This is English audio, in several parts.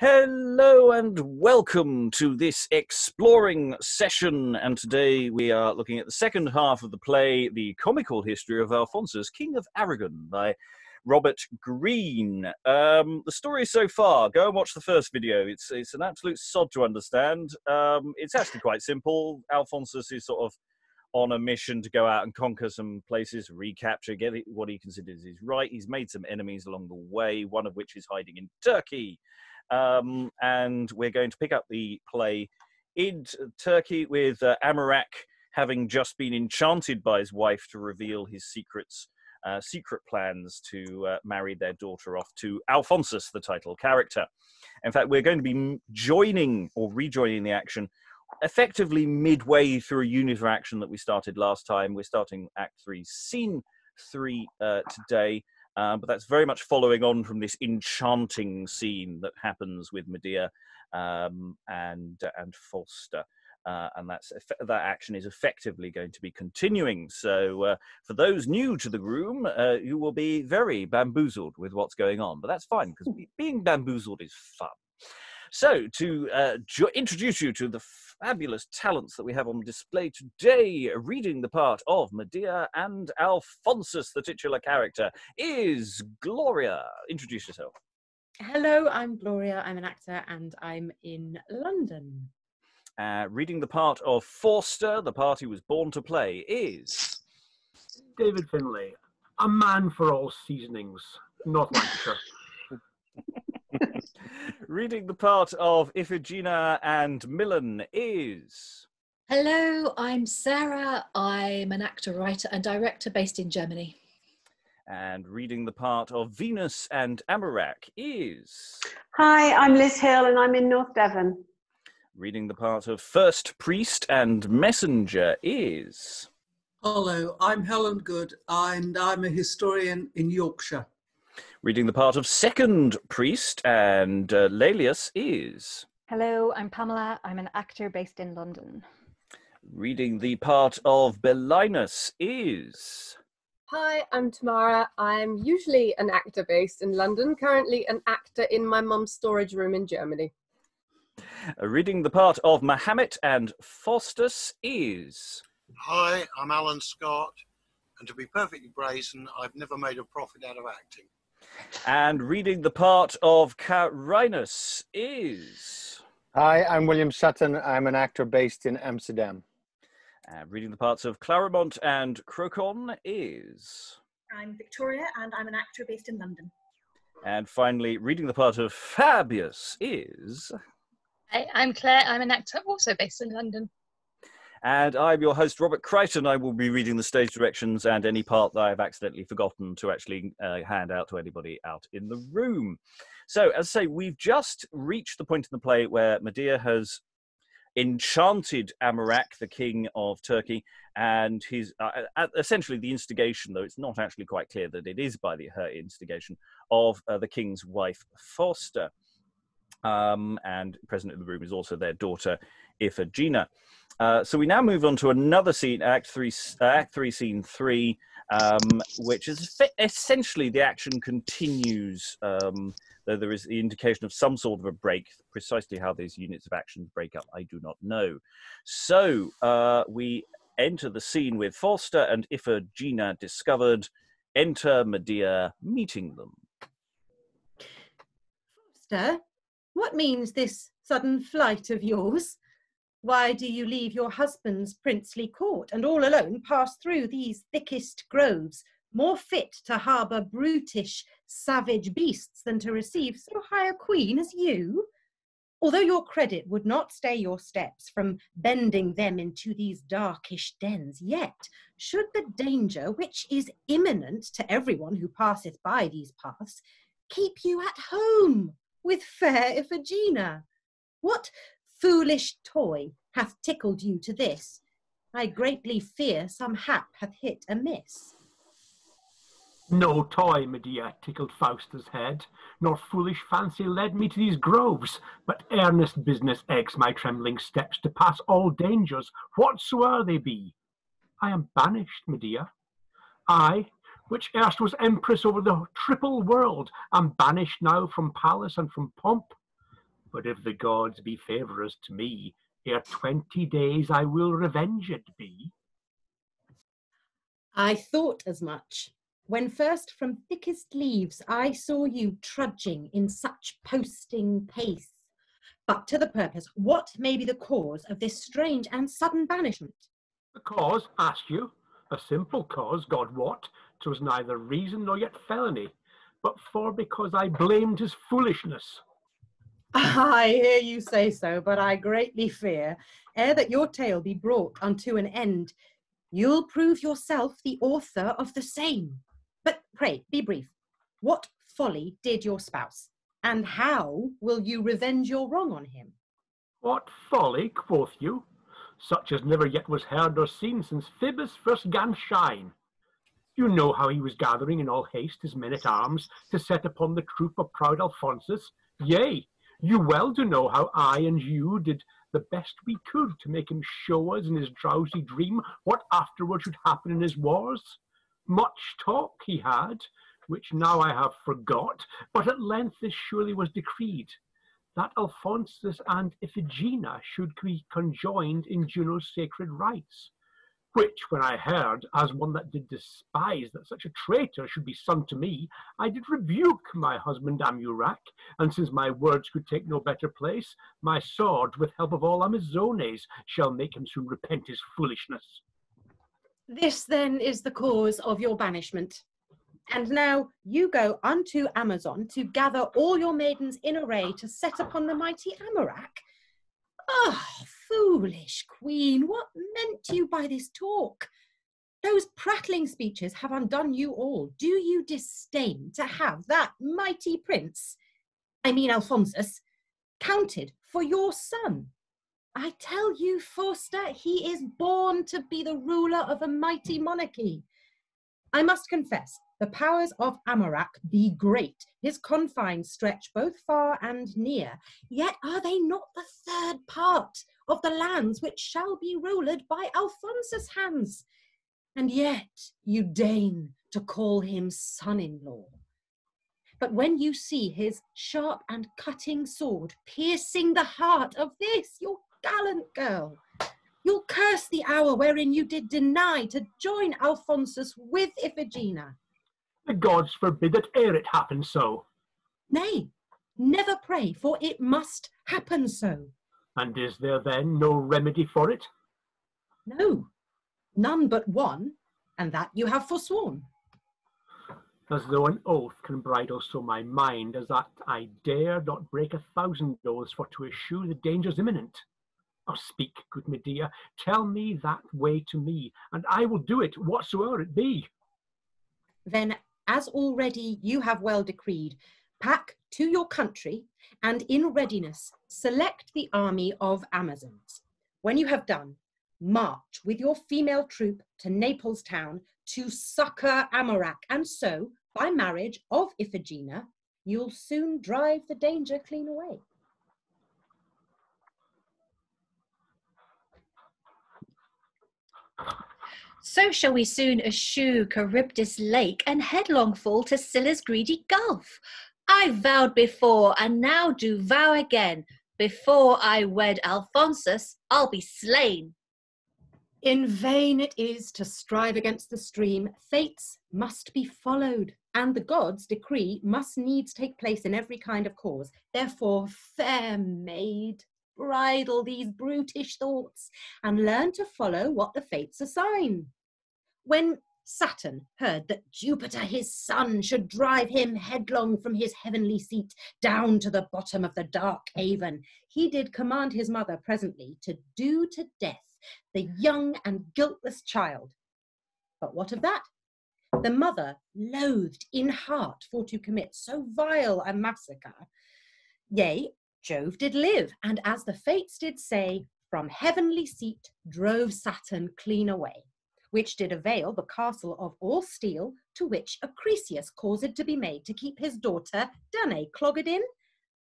Hello and welcome to this exploring session, and today we are looking at the second half of the play, The Comical History of Alphonsus, King of Aragon, by Robert Greene. The story so far, go and watch the first video. It's an absolute sod to understand. It's actually quite simple. Alphonsus is sort of on a mission to go out and conquer some places, recapture, get what he considers his right. He's made some enemies along the way, one of which is hiding in Turkey. And we're going to pick up the play in Turkey with Amurack having just been enchanted by his wife to reveal his secret plans to marry their daughter off to Alphonsus, the title character. In fact, we're going to be joining or rejoining the action effectively midway through a unit of action that we started last time. We're starting Act 3, Scene 3 today. But that's very much following on from this enchanting scene that happens with Medea and Fausta. And that action is effectively going to be continuing. So for those new to the room, you will be very bamboozled with what's going on. But that's fine, because being bamboozled is fun. So to introduce you to the fabulous talents that we have on display today, reading the part of Medea and Alphonsus, the titular character, is Gloria. Introduce yourself. Hello, I'm Gloria. I'm an actor and I'm in London. Reading the part of Fausta, the part he was born to play, is David Findlay, a man for all seasonings, North Lancashire. Reading the part of Iphigena and Milan is... Hello, I'm Sarah. I'm an actor, writer and director based in Germany. And reading the part of Venus and Amurack is... Hi, I'm Liz Hill and I'm in North Devon. Reading the part of First Priest and Messenger is... Hello, I'm Helen Good and I'm a historian in Yorkshire. Reading the part of Second Priest and Laelius is... Hello, I'm Pamela. I'm an actor based in London. Reading the part of Belinus is... Hi, I'm Tamara. I'm usually an actor based in London, currently an actor in my mum's storage room in Germany. Reading the part of Mahomet and Faustus is... Hi, I'm Alan Scott, and to be perfectly brazen, I've never made a profit out of acting. And reading the part of Carinus is... Hi, I'm William Sutton. I'm an actor based in Amsterdam. Reading the parts of Claramont and Crocon is... I'm Victoria and I'm an actor based in London. And finally, reading the part of Fabius is... Hi, I'm Claire. I'm an actor also based in London. And I'm your host, Robert Crighton. I will be reading the stage directions and any part that I've accidentally forgotten to actually hand out to anybody out in the room. So, as I say, we've just reached the point in the play where Medea has enchanted Amurack, the king of Turkey, and his essentially the instigation, though it's not actually quite clear that it is by her instigation, of the king's wife, Fausta. And present in the room is also their daughter, Iphigena. So we now move on to another scene, Act 3, Scene 3, which is essentially the action continues, though there is the indication of some sort of a break. Precisely how these units of action break up, I do not know. So we enter the scene with Fausta and Iphigena discovered. Enter Medea meeting them. Fausta, what means this sudden flight of yours? Why do you leave your husband's princely court and all alone pass through these thickest groves, more fit to harbour brutish, savage beasts than to receive so high a queen as you? Although your credit would not stay your steps from bending them into these darkish dens, yet should the danger, which is imminent to everyone who passeth by these paths, keep you at home with fair Iphigena. What foolish toy hath tickled you to this? I greatly fear some hap hath hit amiss. No toy, Medea, tickled Fausta's head, nor foolish fancy led me to these groves, but earnest business eggs my trembling steps to pass all dangers, whatsoe'er they be. I am banished, Medea. I, which erst was empress over the triple world, am banished now from palace and from pomp. But if the gods be favourers to me, ere 20 days I will revenged be. I thought as much, when first from thickest leaves I saw you trudging in such posting pace. But to the purpose, what may be the cause of this strange and sudden banishment? The cause, ask you? A simple cause, God wot, 'twas neither reason nor yet felony, but for because I blamed his foolishness. I hear you say so, but I greatly fear, ere that your tale be brought unto an end, you'll prove yourself the author of the same. But pray, be brief. What folly did your spouse, and how will you revenge your wrong on him? What folly, quoth you? Such as never yet was heard or seen since Phoebus first 'gan shine. You know how he was gathering in all haste his men-at-arms to set upon the troop of proud Alphonsus. Yea, you well do know how I and you did the best we could to make him show us in his drowsy dream what afterward should happen in his wars. Much talk he had, which now I have forgot, but at length this surely was decreed, that Alphonsus and Iphigena should be conjoined in Juno's sacred rites, which when I heard, as one that did despise that such a traitor should be son to me, I did rebuke my husband Amurack, and since my words could take no better place, my sword, with help of all Amazones, shall make him soon repent his foolishness. This then is the cause of your banishment. And now you go unto Amazon to gather all your maidens in array to set upon the mighty Amurack. Ah, foolish queen, what meant you by this talk? Those prattling speeches have undone you all. Do you disdain to have that mighty prince, I mean Alphonsus, counted for your son? I tell you, Fausta, he is born to be the ruler of a mighty monarchy. I must confess, the powers of Amurack be great. His confines stretch both far and near. Yet are they not the third part of the lands which shall be ruled by Alphonsus' hands? And yet you deign to call him son-in-law. But when you see his sharp and cutting sword piercing the heart of this, your gallant girl, you'll curse the hour wherein you did deny to join Alphonsus with Iphigena. The gods forbid that e'er it happen so. Nay, never pray, for it must happen so. And is there then no remedy for it? No, none but one, and that you have forsworn. As though an oath can bridle so my mind, as that I dare not break 1,000 oaths for to eschew the dangers imminent. Oh, speak, good Medea, tell me that way to me, and I will do it, whatsoever it be. Then, as already you have well decreed, pack to your country, and in readiness select the army of Amazons. When you have done, march with your female troop to Naples town to succour Amurack, and so, by marriage of Iphigena, you'll soon drive the danger clean away. So shall we soon eschew Charybdis lake and headlong fall to Scylla's greedy gulf. I vowed before, and now do vow again, before I wed Alphonsus, I'll be slain. In vain it is to strive against the stream. Fates must be followed, and the gods' decree must needs take place in every kind of cause. Therefore, fair maid, bridle these brutish thoughts, and learn to follow what the fates assign. When Sutton heard that Jupiter his son should drive him headlong from his heavenly seat down to the bottom of the dark haven, he did command his mother presently to do to death the young and guiltless child. But what of that? The mother loathed in heart for to commit so vile a massacre. Yea, Jove did live, and as the fates did say, from heavenly seat drove Saturn clean away, which did avail the castle of all steel, to which Acrisius caused to be made to keep his daughter Danae clogged in.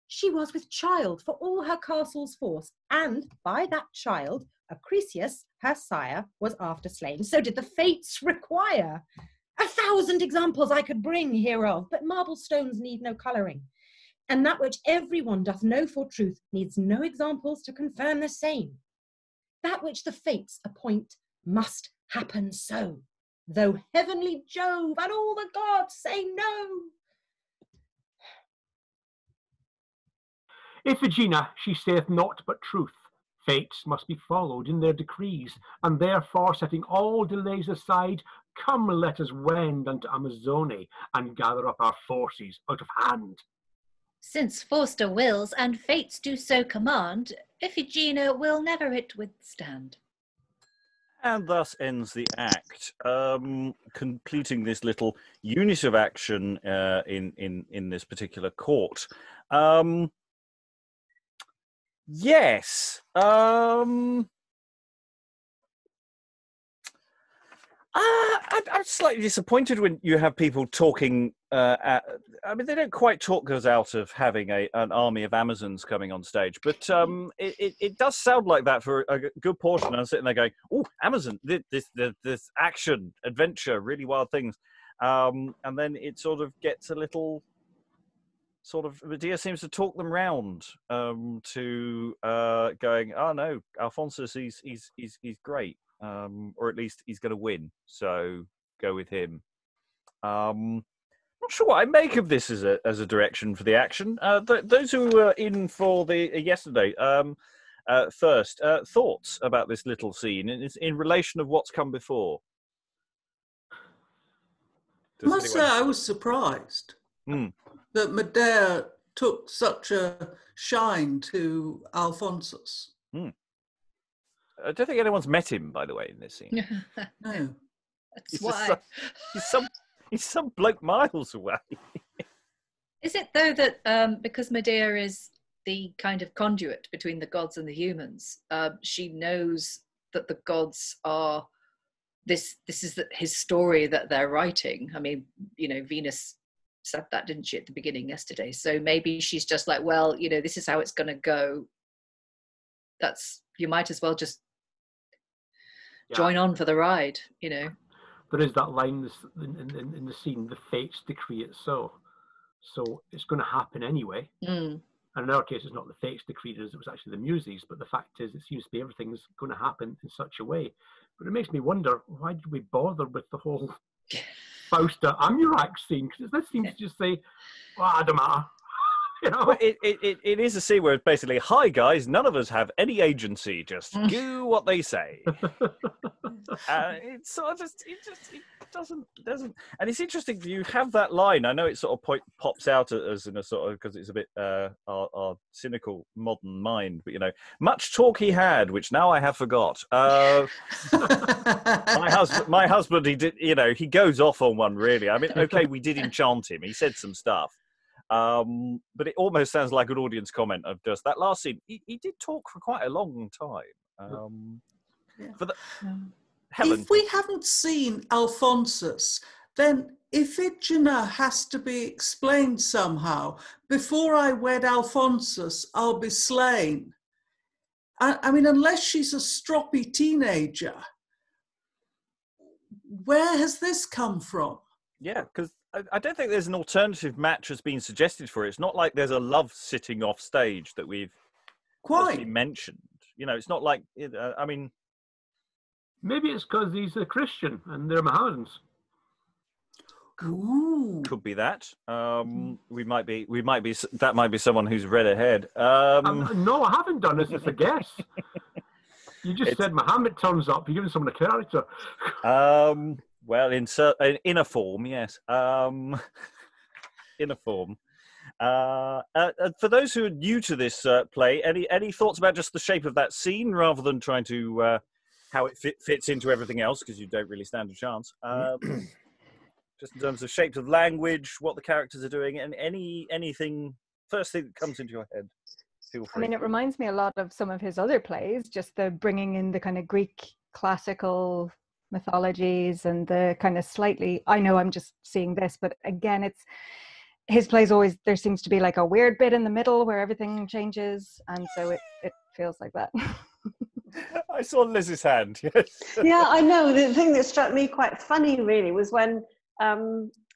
She was with child for all her castle's force, and by that child Acrisius, her sire, was after slain. So did the fates require. 1,000 examples I could bring hereof, but marble stones need no colouring. and that which every one doth know for truth needs no examples to confirm the same. That which the fates appoint must happen so, though heavenly Jove and all the gods say no. Iphigena, she saith naught but truth. Fates must be followed in their decrees, and therefore, setting all delays aside, come let us wend unto Amazone, and gather up our forces out of hand. Since Fausta wills, and fates do so command, Iphigena will never it withstand. And thus ends the act, completing this little unit of action in this particular court. Yes. I'm slightly disappointed when you have people talking. I mean, they don't quite talk us out of having an army of Amazons coming on stage, but it does sound like that for a good portion. I'm sitting there going, "Oh, Amazon! This action, adventure, really wild things," and then it sort of gets a little. Sort of, Medea seems to talk them round to going, "Oh no, Alphonsus, he's great, or at least he's going to win. So go with him." Not sure what I make of this as a direction for the action. Those who were in for the yesterday, first thoughts about this little scene in relation of what's come before. I must say, I was surprised that Medea took such a shine to Alphonsus. I don't think anyone's met him, by the way, in this scene. No. That's why. He's some bloke miles away. Is it, though, that because Medea is the kind of conduit between the gods and the humans, she knows that the gods are... This is his story that they're writing. I mean, you know, Venus said that, didn't she, at the beginning yesterday? So maybe she's just like, well, you know, this is how it's going to go. You might as well just join on for the ride, you know. There is that line in the scene, the fates decree it so. So it's going to happen anyway. And in our case, it's not the fates decreed it, it was actually the Muses, but the fact is, it seems to be everything's going to happen in such a way. But it makes me wonder, why did we bother with the whole Fausta Amurack scene? Because this seems to just say, well, I don't matter. You know? Well, it is a scene where it's basically, hi guys, none of us have any agency, just do what they say. It's sort of it doesn't, and it's interesting you have that line. I know it sort of pops out as in a sort of, because it's a bit our cynical modern mind, but you know, much talk he had, which now I have forgot. My husband, he did, you know, he goes off on one really. I mean, okay, we did enchant him. He said some stuff. But it almost sounds like an audience comment of just that last scene. He did talk for quite a long time. Helen. If we haven't seen Alphonsus, then Iphigena has to be explained somehow. Before I wed Alphonsus, I'll be slain. I mean, unless she's a stroppy teenager, where has this come from? Yeah, because I don't think there's an alternative match has been suggested for it. It's not like there's a love sitting off stage that we've quite mentioned. You know, it's not like, I mean... Maybe it's because he's a Christian and they're Mohammedans. Ooh. Could be that. That might be someone who's read ahead. No, I haven't done this. It's a guess. You just said Mahomet turns up. You're giving someone a character. Well, in a form, yes. In a form. For those who are new to this play, any thoughts about just the shape of that scene, rather than trying to how it fits into everything else, because you don't really stand a chance. Just in terms of shapes of language, what the characters are doing, and anything, first thing that comes into your head. Feel free. I mean, it reminds me a lot of some of his other plays, just the bringing in the kind of Greek classical mythologies and the kind of slightly, I know I'm just seeing this, but again, it's his plays always, there seems to be like a weird bit in the middle where everything changes, and so it feels like that. I saw Liz's hand. Yes. Yeah, I know. The thing that struck me quite funny really was when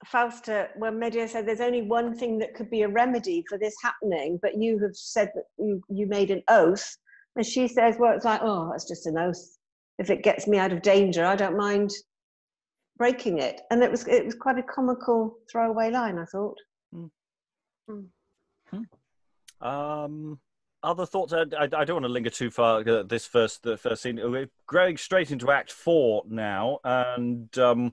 Fausta, when Medea said there's only one thing that could be a remedy for this happening, but you have said that you made an oath, and she says, well, it's like, oh, that's just an oath. If it gets me out of danger, I don't mind breaking it. And it was quite a comical throwaway line, I thought. Other thoughts? I don't want to linger too far. The first scene. We're going straight into Act 4 now, and an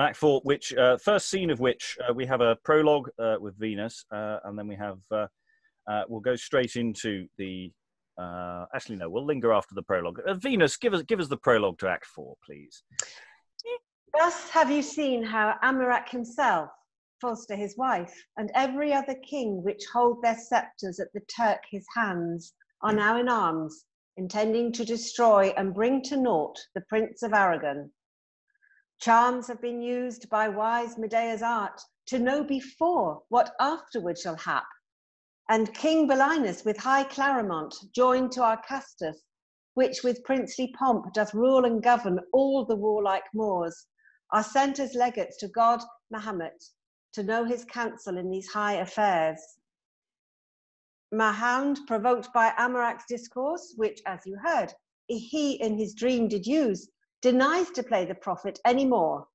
Act 4, which first scene of which we have a prologue with Venus, and then we have we'll go straight into the. Actually, no, we'll linger after the prologue. Venus, give us the prologue to Act 4, please. Thus have you seen how Amurack himself, Fausta his wife, and every other king which hold their sceptres at the Turk his hands, are now in arms, intending to destroy and bring to naught the Prince of Aragon. Charms have been used by wise Medea's art to know before what afterward shall hap. And King Belinus with high Claramont joined to our Castus, which with princely pomp doth rule and govern all the warlike Moors, are sent as legates to God Mahomet, to know his counsel in these high affairs. Mahound, provoked by Amurack's discourse, which, as you heard, he in his dream did use, denies to play the prophet any more.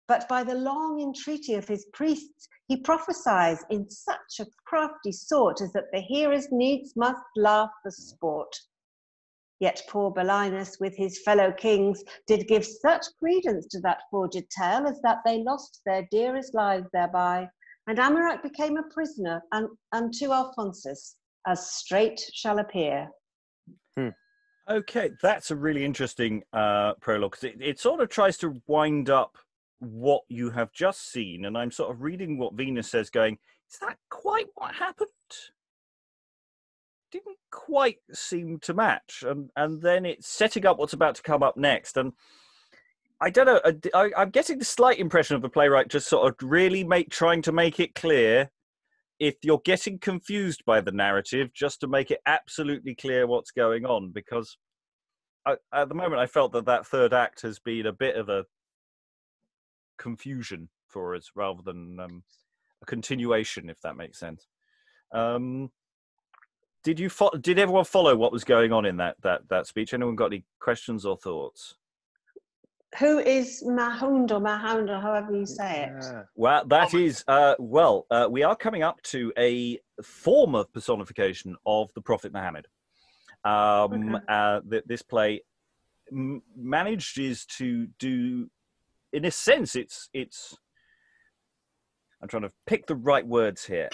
But by the long entreaty of his priests, he prophesies in such a crafty sort as that the hearers needs must laugh for sport. Yet poor Belinus with his fellow kings did give such credence to that forged tale as that they lost their dearest lives thereby, and Amurack became a prisoner unto Alphonsus, as straight shall appear. Okay, that's a really interesting prologue, because it sort of tries to wind up what you have just seen, and I'm sort of reading what Venus says going, is that quite what happened? Didn't quite seem to match, and then it's setting up what's about to come up next, and I don't know, I'm getting the slight impression of the playwright just sort of really trying to make it clear, if you're getting confused by the narrative, just to make it absolutely clear what's going on, because at the moment I felt that third act has been a bit of a confusion for us rather than a continuation, if that makes sense. Did everyone follow what was going on in that speech? Anyone got any questions or thoughts? Who is Mahound or however you say it? Well, that is, we are coming up to a form of personification of the Prophet Muhammad. This play manages to do, in a sense, it's I'm trying to pick the right words here.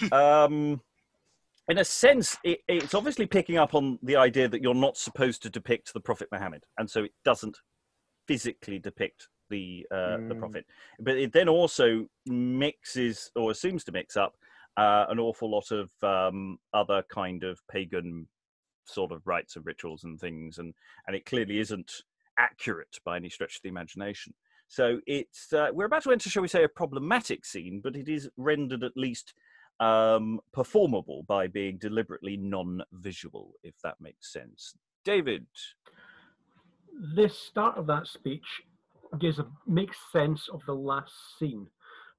In a sense, it's obviously picking up on the idea that you're not supposed to depict the Prophet Muhammad, and so it doesn't physically depict the Prophet. But it then also mixes, or seems to mix up, an awful lot of other kind of pagan sort of rites and rituals and things, and it clearly isn't accurate by any stretch of the imagination. So it's we're about to enter, shall we say, a problematic scene, but it is rendered at least performable by being deliberately non-visual, if that makes sense. David? This start of that speech makes sense of the last scene,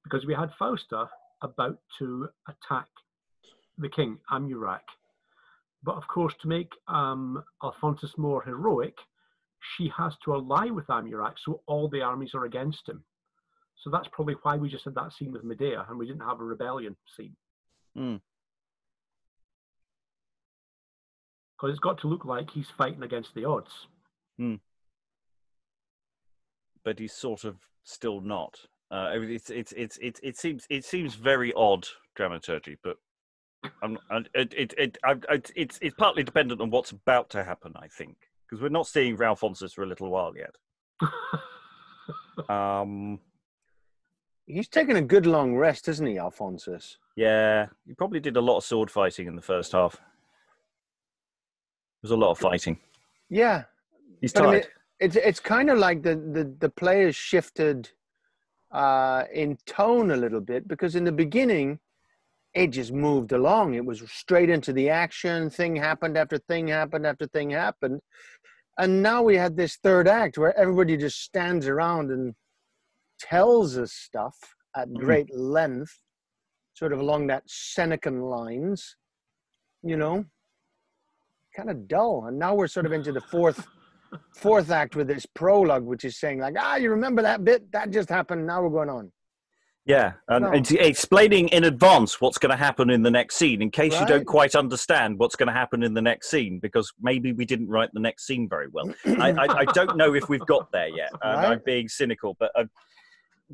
because we had Fausta about to attack the king, Amurack. But of course, to make Alphonsus more heroic, she has to ally with Amurack, so all the armies are against him. So that's probably why we just had that scene with Medea, and we didn't have a rebellion scene. Because it's got to look like he's fighting against the odds. But he's sort of still not. It seems very odd dramaturgy, but it's partly dependent on what's about to happen, I think, because we're not seeing Alphonsus for a little while yet. He's taking a good long rest, isn't he, Alphonsus? Yeah, he probably did a lot of sword fighting in the first half. There was a lot of fighting. Yeah, he's tired. I mean, it's kind of like the players shifted in tone a little bit, because in the beginning it just moved along. It was straight into the action. Thing happened after thing happened after thing happened, and now we had this third act where everybody just stands around and tells us stuff, at great length, sort of along that Senecan lines, you know, kind of dull. And now we're sort of into the fourth act with this prologue, which is saying like, you remember that bit? That just happened. Now we're going on. Yeah, and No. it's explaining in advance what's going to happen in the next scene, in case you Right. don't quite understand what's going to happen in the next scene, because maybe we didn't write the next scene very well. I don't know if we've got there yet, and Right. I'm being cynical, but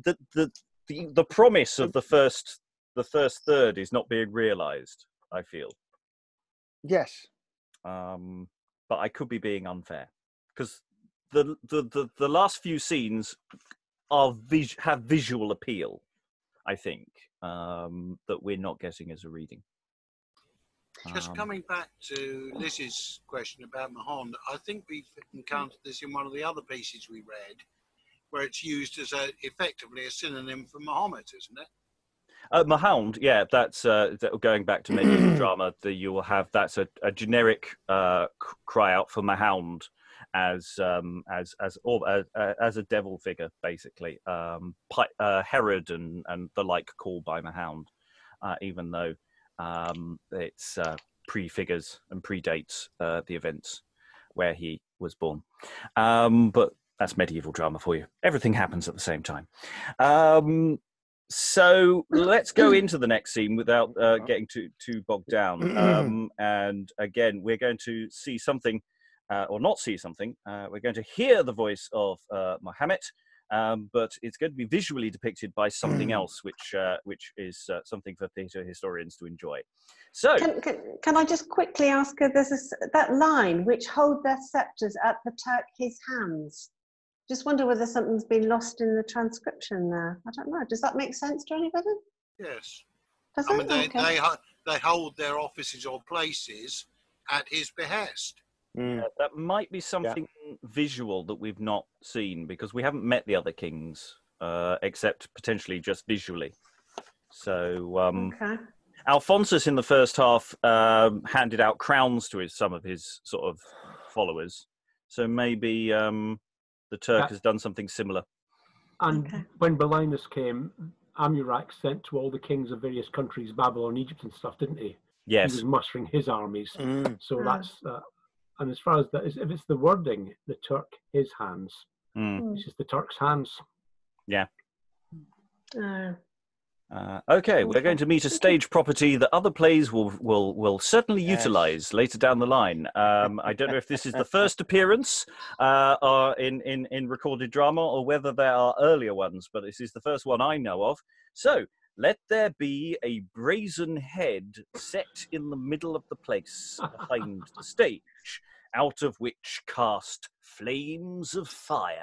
the promise of the first third is not being realised, I feel. Yes. But I could be being unfair, because the last few scenes have visual appeal, I think, that we're not getting as a reading. Just coming back to Liz's question about Mahomet, I think we've encountered this in one of the other pieces we read, where it's used as effectively a synonym for Mahomet, isn't it? Mahound, yeah, that's going back to medieval drama. You will have that's a generic cry out for Mahound as a devil figure, basically. Herod and the like called by Mahound, even though it's prefigures and predates the events where he was born. But that's medieval drama for you. Everything happens at the same time. So let's go into the next scene without getting too bogged down. And again, we're going to see something, or not see something. We're going to hear the voice of Mahomet, but it's going to be visually depicted by something else, which is something for theatre historians to enjoy. So, can I just quickly ask her? There's that line, which hold their sceptres at the Turk his hands. Just wonder whether something's been lost in the transcription there. I don't know. Does that make sense to anybody? Yes. Does I it? mean, Okay. they hold their offices or places at his behest. yeah, that might be something visual that we've not seen, because we haven't met the other kings, except potentially just visually. So, Okay. Alphonsus in the first half handed out crowns to some of his sort of followers. So maybe the Turk has done something similar. And when Belinus came, Amurack sent to all the kings of various countries, Babylon, Egypt and stuff, didn't he? Yes. He was mustering his armies. So that's, and as far as that is, if it's the wording, the Turk, his hands, which is the Turk's hands. Yeah. Okay, we're going to meet a stage property that other plays will certainly utilise later down the line. I don't know if this is the first appearance in recorded drama, or whether there are earlier ones, but this is the first one I know of. So, let there be a brazen head set in the middle of the place behind the stage, out of which cast flames of fire.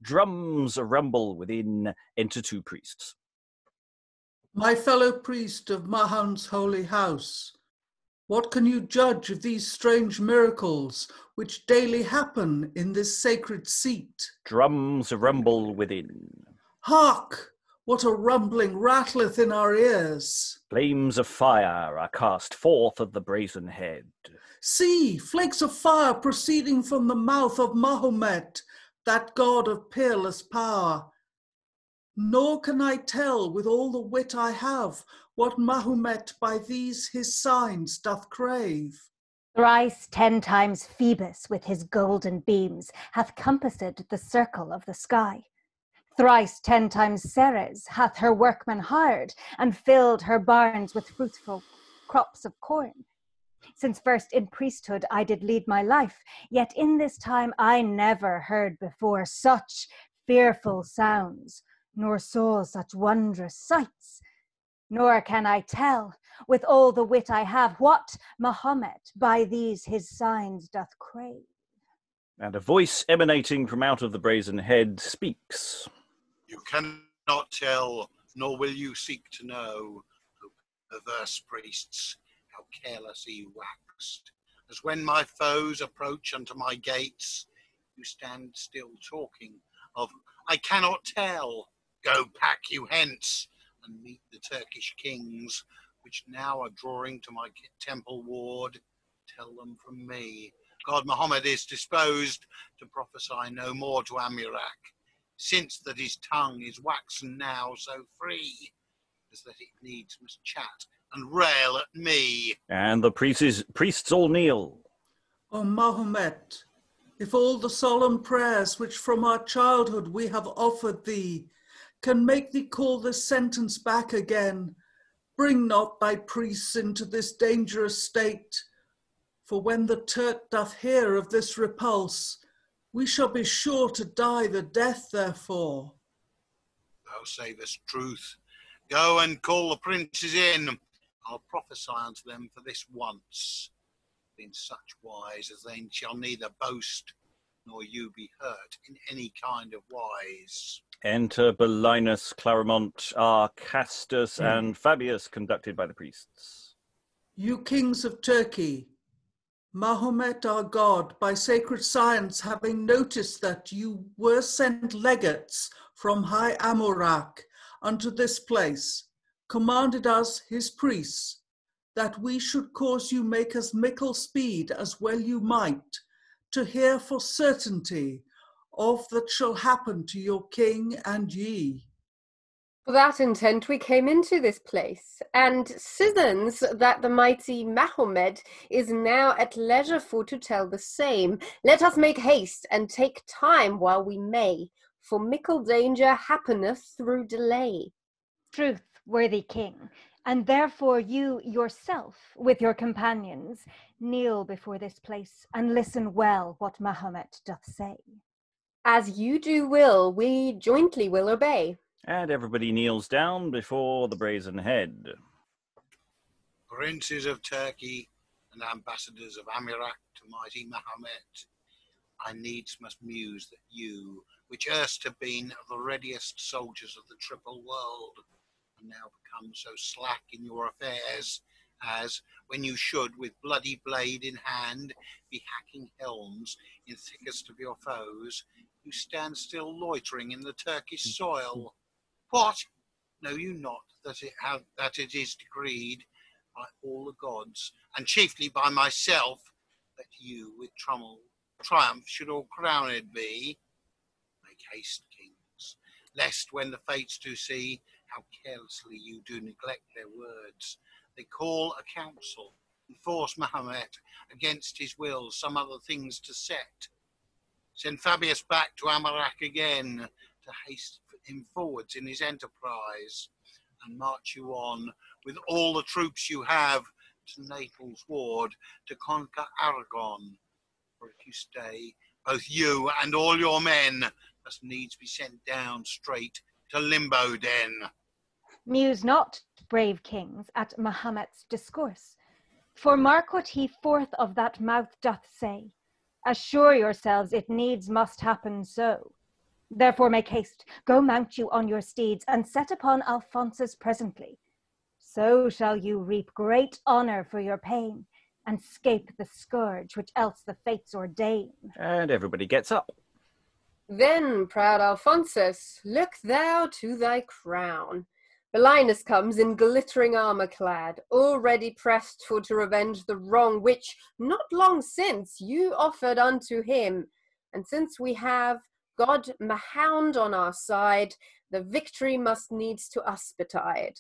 Drums rumble within, enter two priests. My fellow priest of Mahound's holy house, what can you judge of these strange miracles which daily happen in this sacred seat? Drums rumble within. Hark! What a rumbling rattleth in our ears. Flames of fire are cast forth of the brazen head. See, flakes of fire proceeding from the mouth of Mahomet, that god of peerless power. Nor can I tell with all the wit I have what Mahomet by these his signs doth crave. Thrice 10 times Phoebus with his golden beams hath compassed the circle of the sky. Thrice 10 times Ceres hath her workmen hired and filled her barns with fruitful crops of corn. Since first in priesthood I did lead my life, yet in this time I never heard before such fearful sounds, nor saw such wondrous sights. Nor can I tell, with all the wit I have, what Mahomet by these his signs doth crave. And a voice emanating from out of the brazen head speaks. You cannot tell, nor will you seek to know, O perverse priests, how careless ye waxed. As when my foes approach unto my gates, you stand still talking of, I cannot tell. Go pack you hence, and meet the Turkish kings, which now are drawing to my temple ward. Tell them from me, God Mahomet is disposed to prophesy no more to Amurack. since that his tongue is waxen now so free, as that it needs must chat and rail at me. And the priests all kneel. O Mahomet, if all the solemn prayers which from our childhood we have offered thee can make thee call this sentence back again, bring not thy priests into this dangerous state, for when the Turk doth hear of this repulse, we shall be sure to die the death therefore. Thou savest truth. Go and call the princes in. I'll prophesy unto them for this once, in such wise as they shall neither boast nor you be hurt in any kind of wise. Enter Belinus, Claramont, Faustus, and Fabius, conducted by the priests. You kings of Turkey, Mahomet our God, by sacred science having noticed that you were sent legates from high Amurack unto this place, commanded us, his priests, that we should cause you make as mickle speed as well you might, to hear for certainty of that shall happen to your king and ye. For that intent we came into this place, and sithens that the mighty Mahomet is now at leisure for to tell the same, let us make haste and take time while we may, for mickle danger happeneth through delay. Truth, worthy king, and therefore you yourself, with your companions, kneel before this place, and listen well what Mahomet doth say. As you do will, we jointly will obey. And everybody kneels down before the brazen head. Princes of Turkey and ambassadors of Amurack to mighty Mahomet, I needs must muse that you, which erst have been the readiest soldiers of the triple world, are now become so slack in your affairs, as, when you should with bloody blade in hand be hacking helms in thickest of your foes, you stand still loitering in the Turkish soil. What? Know you not that it is decreed by all the gods, and chiefly by myself, that you with triumph should all crowned be? Make haste, kings, lest when the fates do see how carelessly you do neglect their words, they call a council and force Mahomet against his will some other things to set. Send Fabius back to Amurack again, to haste him forwards in his enterprise, and march you on with all the troops you have to Naples' ward to conquer Aragon. For if you stay, both you and all your men must needs be sent down straight to Limbo Den. Muse not, brave kings, at Mahomet's discourse, for mark what he forth of that mouth doth say. Assure yourselves it needs must happen so. Therefore make haste, go mount you on your steeds, and set upon Alphonsus presently. So shall you reap great honour for your pain, and scape the scourge which else the fates ordain. And everybody gets up. Then, proud Alphonsus, look thou to thy crown. Belinus comes in glittering armour clad, already pressed for to revenge the wrong which, not long since, you offered unto him. And since we have God Mahound on our side, the victory must needs to us betide.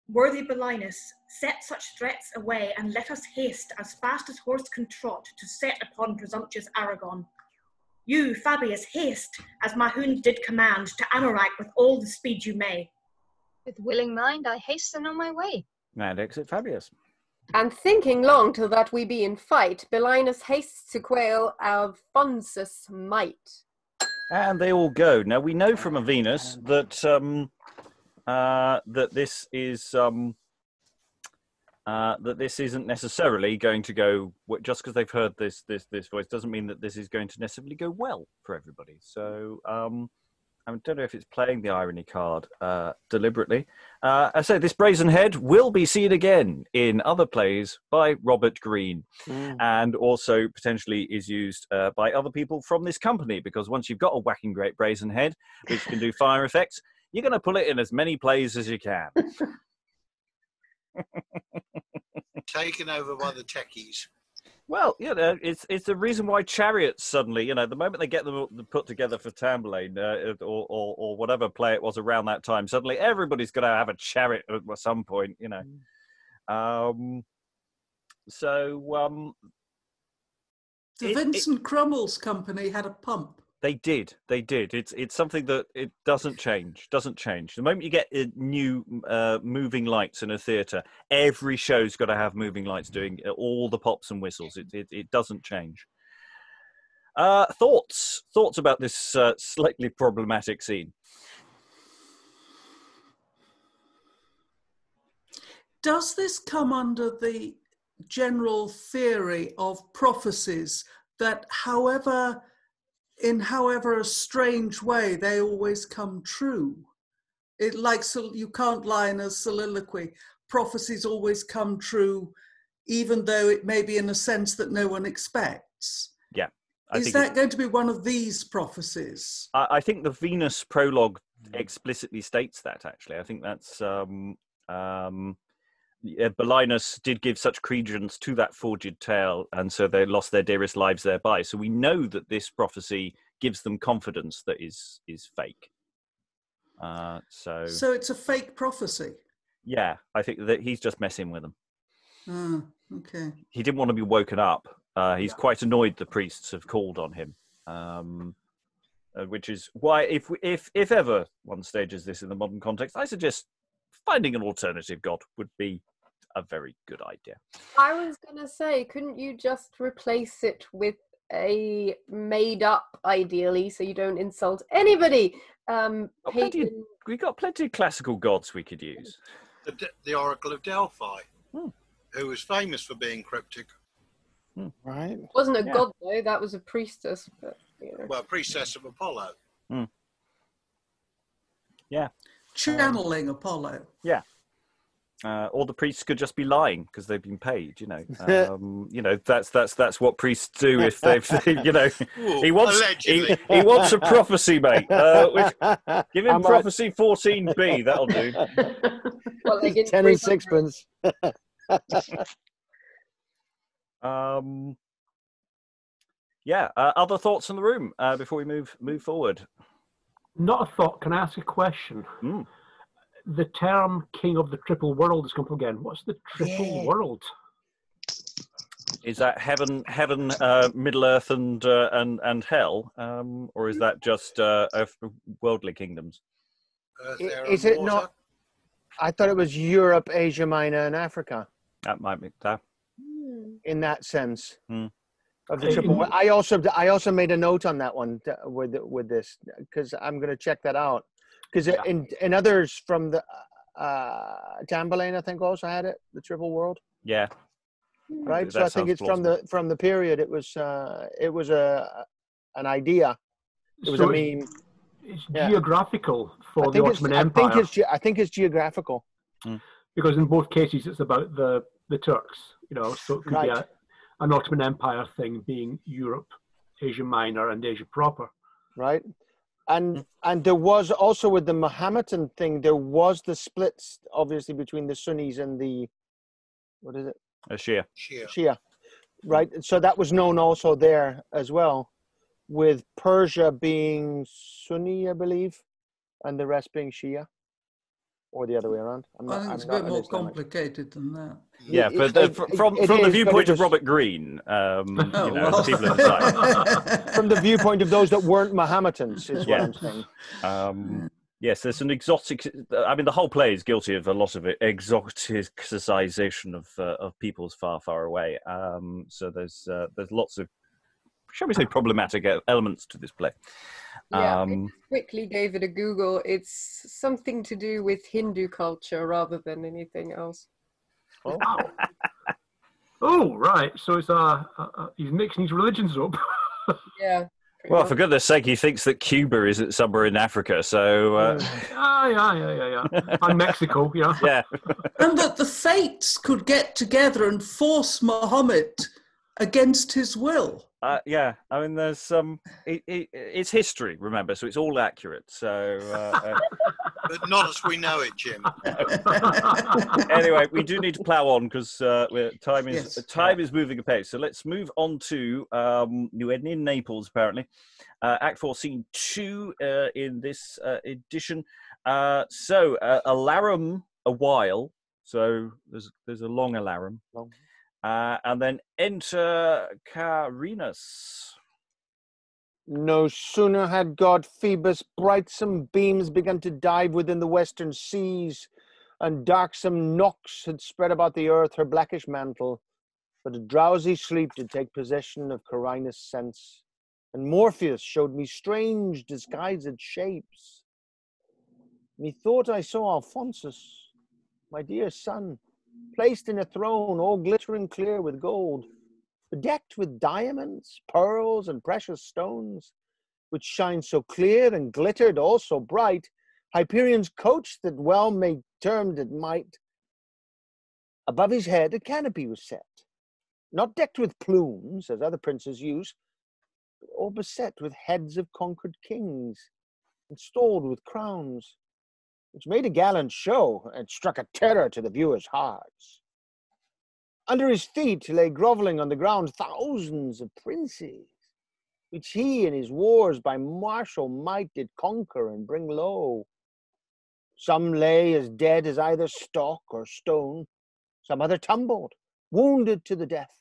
Worthy Belinus, set such threats away, and let us haste as fast as horse can trot to set upon presumptuous Aragon. You, Fabius, haste, as Mahound did command, to Amurack with all the speed you may. With willing mind I hasten on my way. And exit Fabius. And thinking long till that we be in fight, Belinus hastes to quail Alphonsus' might. And they all go. Now we know from Venus that that this isn't necessarily going to go. Just because they've heard this voice doesn't mean that this is going to necessarily go well for everybody. So I don't know if it's playing the irony card deliberately. I say this brazen head will be seen again in other plays by Robert Greene, and also potentially is used by other people from this company, because once you've got a whacking great brazen head, which can do fire effects, you're going to pull it in as many plays as you can. Taken over by the techies. Well, you know, it's the reason why chariots suddenly, you know, the moment they get them put together for Tamburlaine or whatever play it was around that time, suddenly everybody's going to have a chariot at some point, you know. The Vincent Crummles Company had a pump. They did. It's something that it doesn't change. The moment you get new moving lights in a theatre, every show's got to have moving lights doing all the pops and whistles. It doesn't change. Thoughts about this slightly problematic scene? Does this come under the general theory of prophecies that in however a strange way, they always come true? You can't lie in a soliloquy. Prophecies always come true, even though it may be in a sense that no one expects. Yeah. Is that going to be one of these prophecies? I think the Venus prologue explicitly states that, actually. I think that's... Belinus did give such credence to that forged tale, and so they lost their dearest lives thereby. So we know that this prophecy gives them confidence that is fake. So it's a fake prophecy? Yeah, I think that he's just messing with them. Okay. He didn't want to be woken up. He's quite annoyed the priests have called on him, which is why if ever one stages this in the modern context, I suggest finding an alternative god would be a very good idea. I was going to say, couldn't you just replace it with a made-up, ideally, so you don't insult anybody? We got plenty of classical gods we could use. The Oracle of Delphi, who was famous for being cryptic. Right. Wasn't a god, though. That was a priestess. But, you know. Well, priestess of Apollo. Yeah. Channeling Apollo. Yeah. Or the priests could just be lying because they've been paid, you know. You know, that's what priests do if they've you know. Ooh, he wants a prophecy, mate. Give him prophecy 14b, that'll do. Well, 10 and sixpence. Other thoughts in the room before we move forward? Not a thought. Can I ask a question? The term "king of the triple world" has come up again. What's the triple world? Is that heaven, Middle Earth, and hell, or is that just worldly kingdoms? Is it not? I thought it was Europe, Asia Minor, and Africa. That might be that. In that sense, of the triple world. I also made a note on that one with this because I'm going to check that out. Because in others from the Tamburlaine, I think also had it, the triple world. Yeah. Right. That so I think it's plausible. from the period. It was an idea. It was a meme. It's geographical for the Ottoman Empire. I think it's geographical. Because in both cases it's about the Turks. You know, so it could be an Ottoman Empire thing, being Europe, Asia Minor, and Asia proper. Right. And there was also with the Mahometan thing, there was the splits obviously between the Sunnis and the, what is it? Shia. Right. So that was known also there as well, with Persia being Sunni, I believe, and the rest being Shia, or the other way around. I think it's a bit more complicated than that. Yeah, but from the viewpoint of Robert Greene, the people inside. From the viewpoint of those that weren't Mahometans, is what I'm saying. Yes, there's an exotic. I mean, the whole play is guilty of a lot of exoticization of peoples far, far away. So there's lots of, shall we say, problematic elements to this play. Yeah, I quickly gave it a Google. It's something to do with Hindu culture rather than anything else. Oh, wow. Oh, right. So it's he's mixing his religions up. Yeah. Well, for goodness sake, he thinks that Cuba is somewhere in Africa, so... Yeah. And Mexico, yeah. Yeah. And that the fates could get together and force Mahomet against his will. Yeah, I mean, there's it's history, remember, so it's all accurate. So but not as we know it, Jim. Anyway, we do need to plough on because time is moving apace. So let's move on to New Edney in Naples, apparently. Act 4, Scene 2 in this edition. So alarum a while. So there's a long alarum. And then enter Carinus. No sooner had god Phoebus' brightsome beams begun to dive within the western seas, and darksome Nox had spread about the earth her blackish mantle, but a drowsy sleep did take possession of Carinus' sense, and Morpheus showed me strange disguised shapes. Methought I saw Alphonsus, my dear son, placed in a throne all glittering clear with gold, bedecked with diamonds, pearls, and precious stones, which shine so clear and glittered all so bright, Hyperion's coach that well may termed it might. Above his head a canopy was set, not decked with plumes, as other princes use, but all beset with heads of conquered kings, installed with crowns, which made a gallant show and struck a terror to the viewers' hearts. Under his feet lay grovelling on the ground thousands of princes, which he in his wars by martial might did conquer and bring low. Some lay as dead as either stock or stone, some other tumbled, wounded to the death.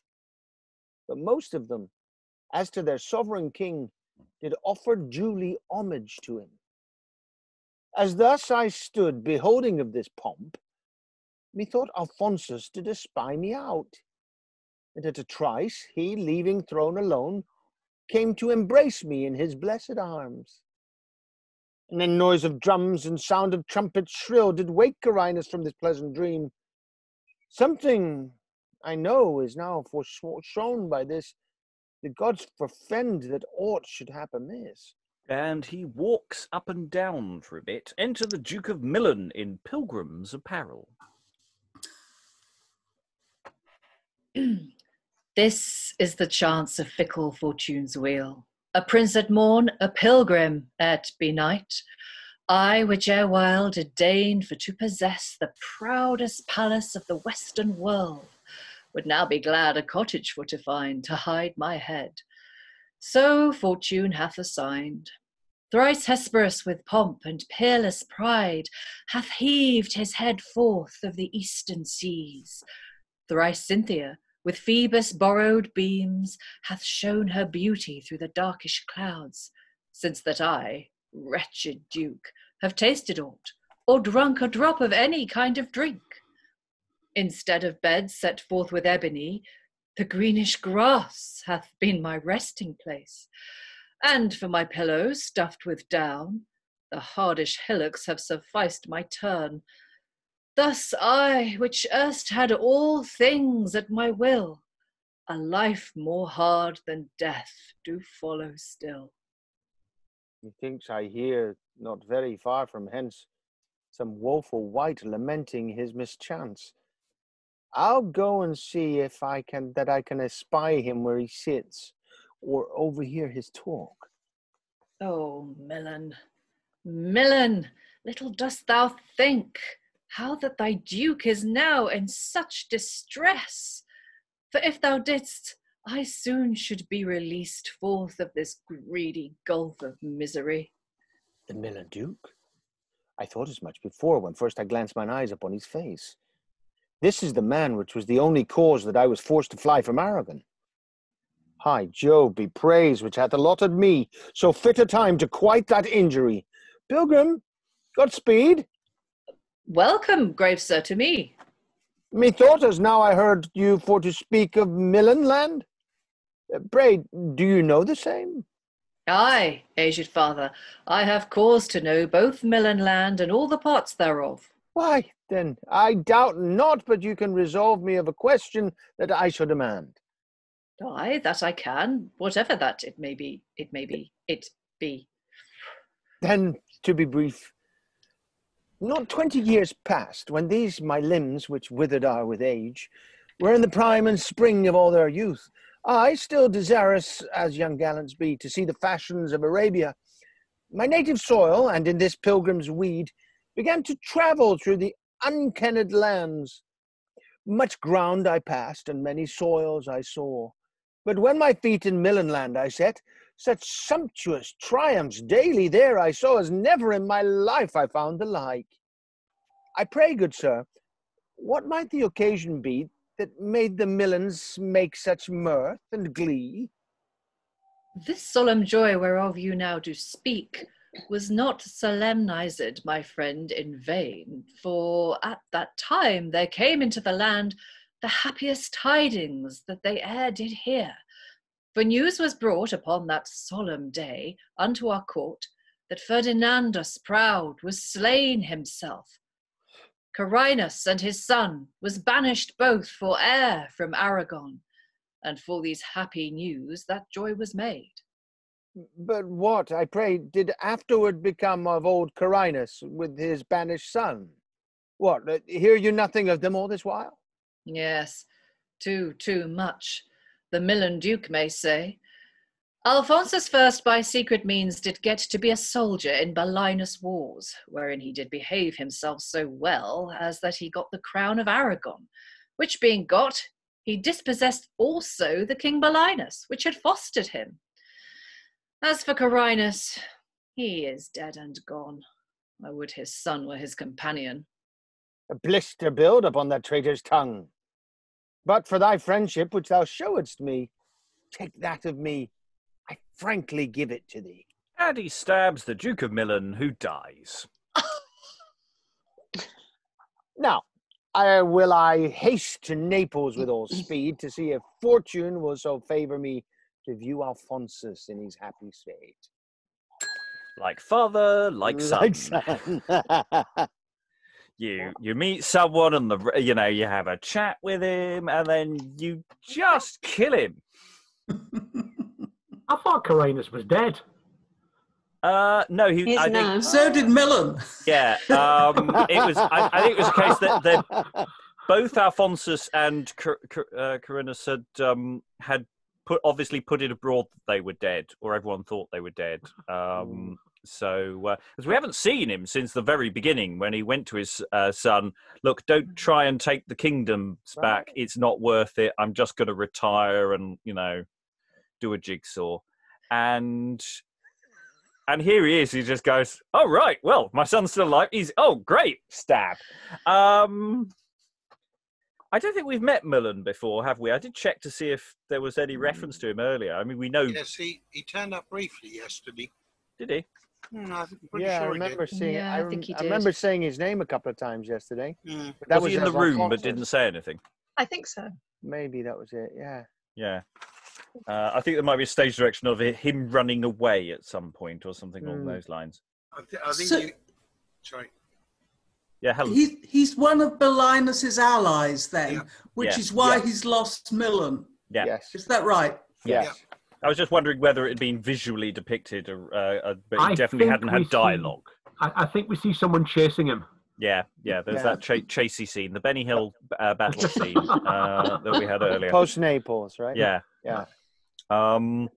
But most of them, as to their sovereign king, did offer duly homage to him. As thus I stood beholding of this pomp, methought Alphonsus did espy me out, and at a trice he, leaving throne alone, came to embrace me in his blessed arms. And then noise of drums and sound of trumpets shrill did wake Carinus from this pleasant dream. Something, I know, is now foreshown by this, the gods forfend that aught should hap amiss. And he walks up and down for a bit. Enter the Duke of Milan in pilgrim's apparel. This is the chance of fickle fortune's wheel. A prince at morn, a pilgrim at benight. I, which erewhile did deign for to possess the proudest palace of the western world, would now be glad a cottage for to find to hide my head. So fortune hath assigned. Thrice Hesperus with pomp and peerless pride hath heaved his head forth of the eastern seas. Thrice Cynthia with Phoebus' borrowed beams hath shown her beauty through the darkish clouds, since that I, wretched Duke, have tasted aught, or drunk a drop of any kind of drink. Instead of beds set forth with ebony, the greenish grass hath been my resting place, and for my pillow stuffed with down, the hardish hillocks have sufficed my turn. Thus I, which erst had all things at my will, a life more hard than death do follow still. Methinks I hear, not very far from hence, some woeful wight lamenting his mischance. I'll go and see if I can espy him where he sits, or overhear his talk. Oh, Milan, Milan, little dost thou think how that thy duke is now in such distress. For if thou didst, I soon should be released forth of this greedy gulf of misery. The Milan Duke? I thought as much before, when first I glanced mine eyes upon his face. This is the man which was the only cause that I was forced to fly from Aragon. High Jove be praised, which hath allotted me so fit a time to quite that injury. Pilgrim, Godspeed. Welcome, grave sir, to me. Methought as now I heard you for to speak of Milan land. Pray, do you know the same? Aye, aged father, I have cause to know both Milan land and all the parts thereof. Why, then, I doubt not but you can resolve me of a question that I shall demand. Aye, that I can, whatever that it be. Then, to be brief, not 20 years past, when these my limbs, which withered are with age, were in the prime and spring of all their youth, I, still desirous, as young gallants be, to see the fashions of Arabia, my native soil, and in this pilgrim's weed, began to travel through the unkenned lands. Much ground I passed, and many soils I saw. But when my feet in Milan land I set, such sumptuous triumphs daily there I saw, as never in my life I found the like. I pray, good sir, what might the occasion be that made the Milans make such mirth and glee? This solemn joy whereof you now do speak was not solemnized, my friend, in vain, for at that time there came into the land the happiest tidings that they e'er did hear. For news was brought upon that solemn day unto our court that Ferdinandus proud was slain himself. Carinus and his son was banished both for e'er from Aragon, and for these happy news that joy was made. But what, I pray, did afterward become of old Carinus with his banished son? What, hear you nothing of them all this while? Yes, too much, the Milan Duke may say. Alphonsus first by secret means did get to be a soldier in Belinus wars, wherein he did behave himself so well as that he got the crown of Aragon, which being got, he dispossessed also the King Belinus, which had fostered him. As for Carinus, he is dead and gone. I would his son were his companion. A blister build upon that traitor's tongue. But for thy friendship which thou showedst me, take that of me, I frankly give it to thee. And he stabs the Duke of Milan, who dies. Now, will I haste to Naples with all speed to see if fortune will so favour me to view Alphonsus in his happy state. Like father, like son. Like son. You meet someone and you have a chat with him and then you just kill him. I thought Carinus was dead. No, I think so did Milan. Yeah, it was. I think it was a case that both Alphonsus and Carinus had obviously put it abroad that they were dead, or everyone thought they were dead. So, because we haven't seen him since the very beginning when he went to his son, look, don't try and take the kingdoms back. It's not worth it. I'm just going to retire and, do a jigsaw. And here he is. He just goes, oh, right. Well, my son's still alive. Oh, great. Stab. I don't think we've met Milan before, have we? I did check to see if there was any reference to him earlier. I mean, we know... Yes, he turned up briefly yesterday. Did he? I'm pretty yeah, sure I remember he did. seeing. Yeah, I think he did. I remember saying his name a couple of times yesterday. Mm. But that was he in the as room Alphonsus. but didn't say anything? I think so. Maybe that was it. Yeah. Yeah. I think there might be a stage direction of him running away at some point or something along those lines. I think sorry. Yeah, Helen. He's one of Belinus's allies then, which Yeah. is why he's lost Milan. Yeah. Yes. Is that right? Yes. Yeah. I was just wondering whether it had been visually depicted, but I it definitely think hadn't we had dialogue. I think we see someone chasing him. Yeah, there's that chasey scene, the Benny Hill battle scene that we had earlier. Post Naples, right? Yeah. Yeah. I mean,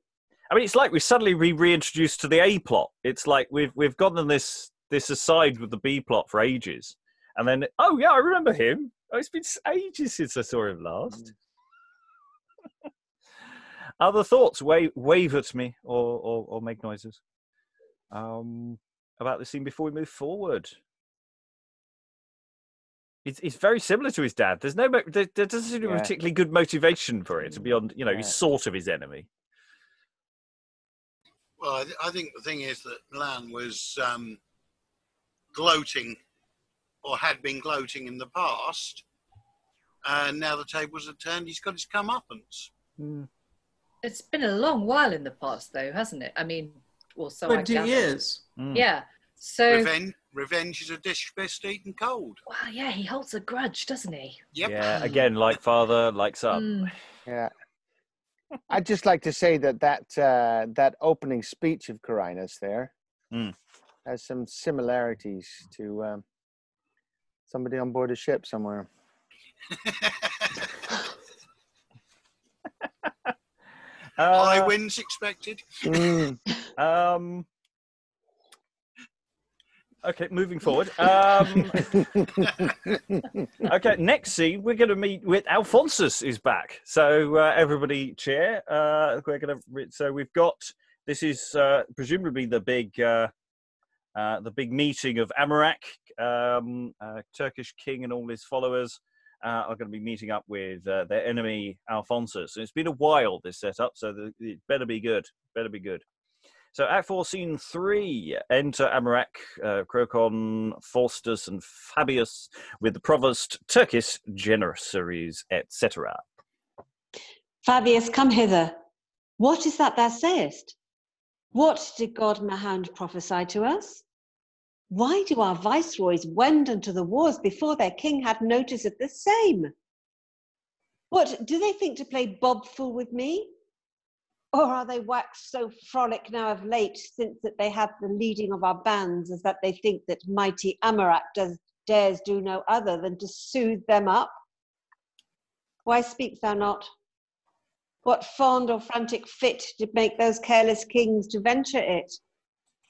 it's like we're suddenly reintroduced to the A plot. It's like we've gotten this aside with the B plot for ages, and then oh yeah, I remember him. Oh, it's been ages since I saw him last. Other thoughts? Wave at me or make noises about the scene before we move forward. It's very similar to his dad. There doesn't seem to be a particularly good motivation for it beyond, he's sort of his enemy. Well, I think the thing is that Milan was gloating, or had been gloating in the past, and now the tables are turned. He's got his comeuppance. It's been a long while in the past, though, hasn't it? I mean, well, so 20 I years. Yeah. So Revenge is a dish best eaten cold. Well, yeah, he holds a grudge, doesn't he? Yep. Yeah, again, like father, like son. Yeah. I'd just like to say that opening speech of Carinus there has some similarities to somebody on board a ship somewhere. High winds expected. Okay, moving forward. Okay, next scene, we're going to meet with Alphonsus is back. So everybody cheer. So we've got, this is presumably the big meeting of Amurack, Turkish king and all his followers are going to be meeting up with their enemy Alphonsus. And it's been a while, this setup, so it better be good. So Act 4, Scene 3, enter Amurack, Crocon, Faustus and Fabius with the provost, Turkish janissaries, etc. Fabius, come hither. What is that thou sayest? What did God Mahomet prophesy to us? Why do our viceroys wend unto the wars before their king had notice of the same? What, do they think to play bob fool with me? Or are they waxed so frolic now of late, since that they have the leading of our bands, as that they think that mighty Amurack dares do no other than to soothe them up? Why speakst thou not? What fond or frantic fit did make those careless kings to venture it?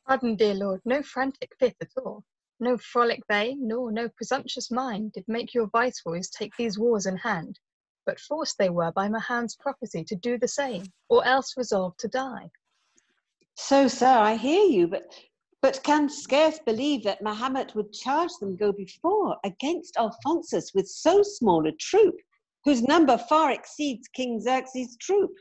Pardon, dear lord, no frantic fit at all. No frolic they, nor no presumptuous mind did make your viceroys take these wars in hand, but forced they were by Mahomet's prophecy to do the same, or else resolved to die. So, sir, I hear you, but can scarce believe that Mahomet would charge them go before against Alphonsus with so small a troop, whose number far exceeds King Xerxes' troop.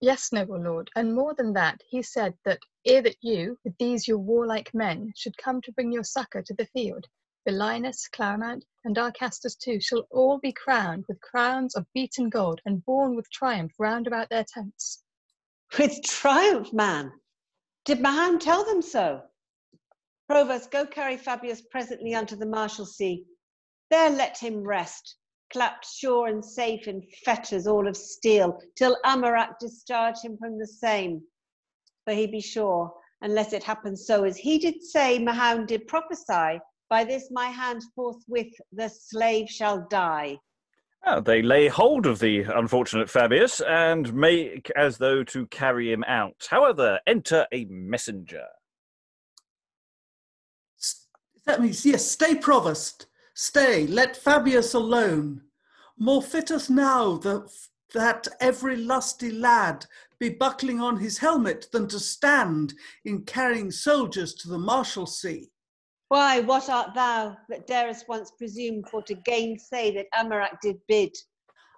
Yes, noble lord, and more than that, he said that ere that you, with these your warlike men, should come to bring your succour to the field, Belinus, Claramont, and Arcastus too, shall all be crowned with crowns of beaten gold, and borne with triumph round about their tents. With triumph, man? Did Mahomet tell them so? Provost, go carry Fabius presently unto the Marshalsea. There let him rest, clapped sure and safe in fetters all of steel, till Amurack discharge him from the same. For he be sure, unless it happen so as he did say, Mahomet did prophesy, by this my hand forthwith the slave shall die. They lay hold of the unfortunate Fabius and make as though to carry him out. However, enter a messenger. That means, yes, stay, provost. Stay, let Fabius alone. More fitteth now that every lusty lad be buckling on his helmet than to stand in carrying soldiers to the Marshalsea. Why, what art thou that darest once presume for to gainsay that Amurack did bid?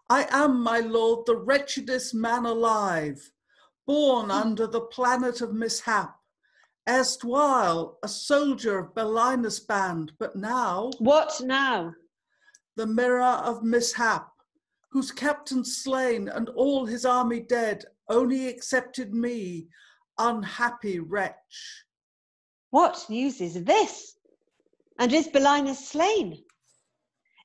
I am, my lord, the wretchedest man alive, born under the planet of mishap, erstwhile a soldier of Belinus' band, but now... What now? The mirror of mishap, whose captain slain and all his army dead, only excepted me, unhappy wretch. What news is this? And is Belinus slain?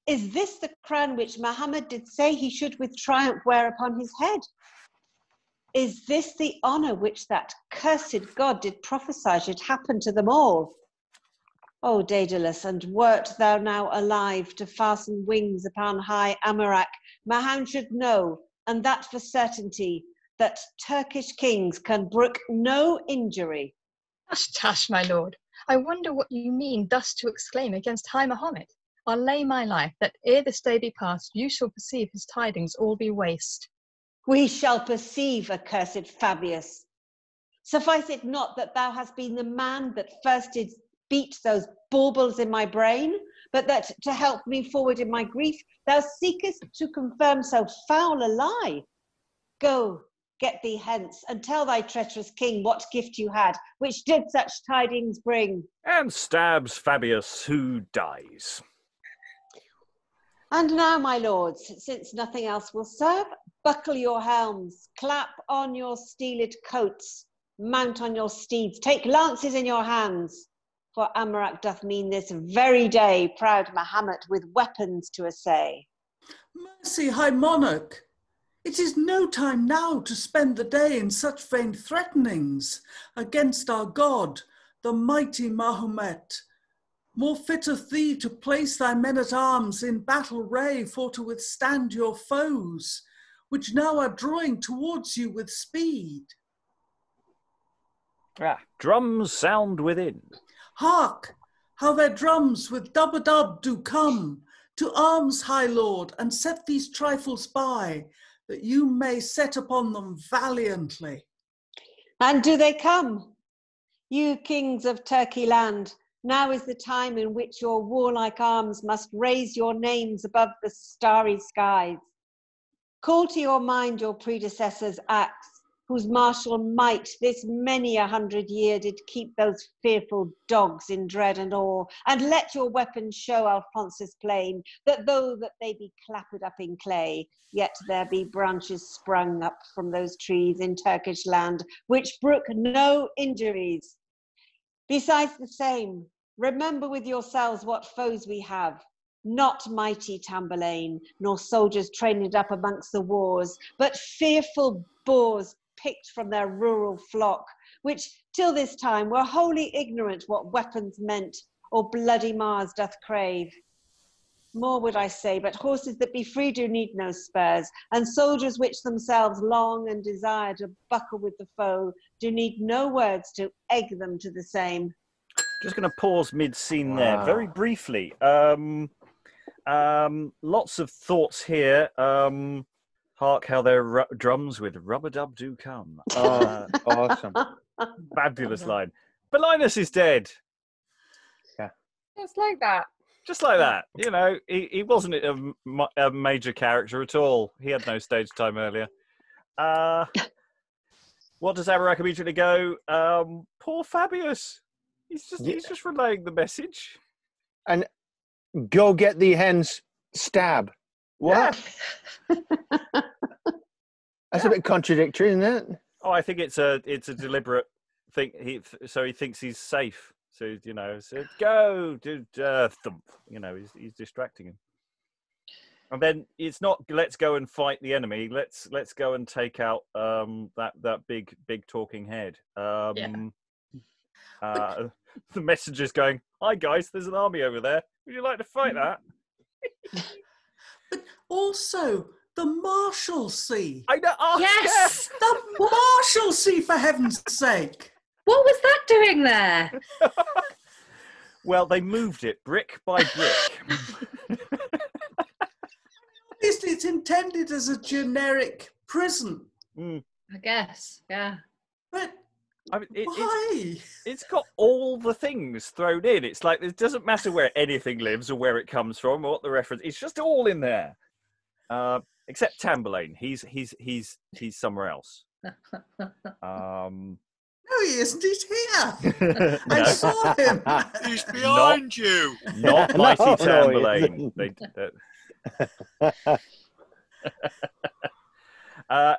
Is this the crown which Mahomet did say he should with triumph wear upon his head? Is this the honour which that cursed god did prophesy should happen to them all? O Daedalus, and wert thou now alive to fasten wings upon high Amurack, Mahomet should know, and that for certainty, that Turkish kings can brook no injury. Tush, tush, my lord. I wonder what you mean thus to exclaim against high Mahomet. I'll lay my life that ere this day be past, you shall perceive his tidings all be waste. We shall perceive, accursed Fabius. Suffice it not that thou hast been the man that first did beat those baubles in my brain, but that to help me forward in my grief, thou seekest to confirm so foul a lie. Go, get thee hence, and tell thy treacherous king what gift you had, which did such tidings bring. And stabs Fabius, who dies. And now, my lords, since nothing else will serve, buckle your helms, clap on your steeled coats, mount on your steeds, take lances in your hands, for Amurack doth mean this very day proud Mahomet with weapons to assay. Mercy, high monarch, it is no time now to spend the day in such vain threatenings against our God, the mighty Mahomet. More fitteth thee to place thy men-at-arms in battle ray for to withstand your foes, which now are drawing towards you with speed. Drums sound within. Hark! how their drums with dub-a-dub do come. To arms, high lord, and set these trifles by, that you may set upon them valiantly. And do they come? You kings of Turkey land, now is the time in which your warlike arms must raise your names above the starry skies. Call to your mind your predecessors' acts, whose martial might this many 100 year did keep those fearful dogs in dread and awe, and let your weapons show Alphonsus plain, that though that they be clapped up in clay, yet there be branches sprung up from those trees in Turkish land, which brook no injuries. Besides the same, remember with yourselves what foes we have, not mighty Tamburlaine, nor soldiers trained up amongst the wars, but fearful boors picked from their rural flock, which till this time were wholly ignorant what weapons meant, or bloody Mars doth crave. More would I say, but horses that be free do need no spurs, and soldiers which themselves long and desire to buckle with the foe do need no words to egg them to the same. Just going to pause mid-scene there, very briefly. Lots of thoughts here. Hark how their drums with rub-a-dub do come. Awesome. Fabulous line. Belinus is dead. Yeah. Just like that. Just like that. You know, he wasn't a major character at all. He had no stage time earlier. What does Amurack immediately go? Poor Fabius. He's just relaying the message. And go get thee hence, stab. What? Yeah. That's a bit contradictory, isn't it? Oh, I think it's a deliberate thing. So he thinks he's safe. So go do thump. You know, he's distracting him. And then it's not let's go and fight the enemy. Let's go and take out that big talking head. The messenger's going, "Hi guys, there's an army over there. Would you like to fight that?" But also the Marshalsea. I know. Oh, Yes! The Marshalsea, for heaven's sake. What was that doing there? Well, they moved it brick by brick. Obviously, it's intended as a generic prison. Mm. I guess, yeah. But I mean, why? It's got all the things thrown in. It's like it doesn't matter where anything lives or where it comes from or what the reference. It's just all in there, except Tamburlaine. He's somewhere else. No, he isn't. He's here. I saw him. He's behind you. Not mighty Tamburlaine.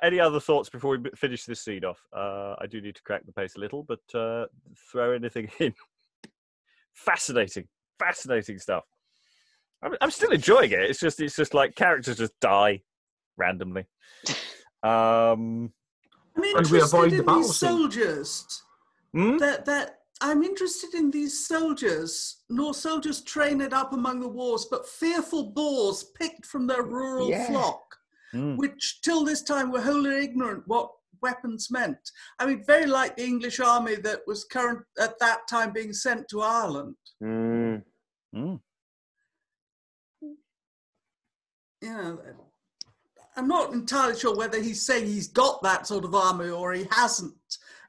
Any other thoughts before we finish this scene off? I do need to crack the pace a little, but throw anything in. Fascinating stuff. I'm still enjoying it. It's just like characters just die randomly. I'm interested in these soldiers. Hmm? I'm interested in these soldiers, nor soldiers trained up among the wars, but fearful boors picked from their rural flock. Which till this time were wholly ignorant what weapons meant. I mean, very like the English army that was current at that time being sent to Ireland. Mm. Mm. You know, I'm not entirely sure whether he's saying he's got that sort of army or he hasn't,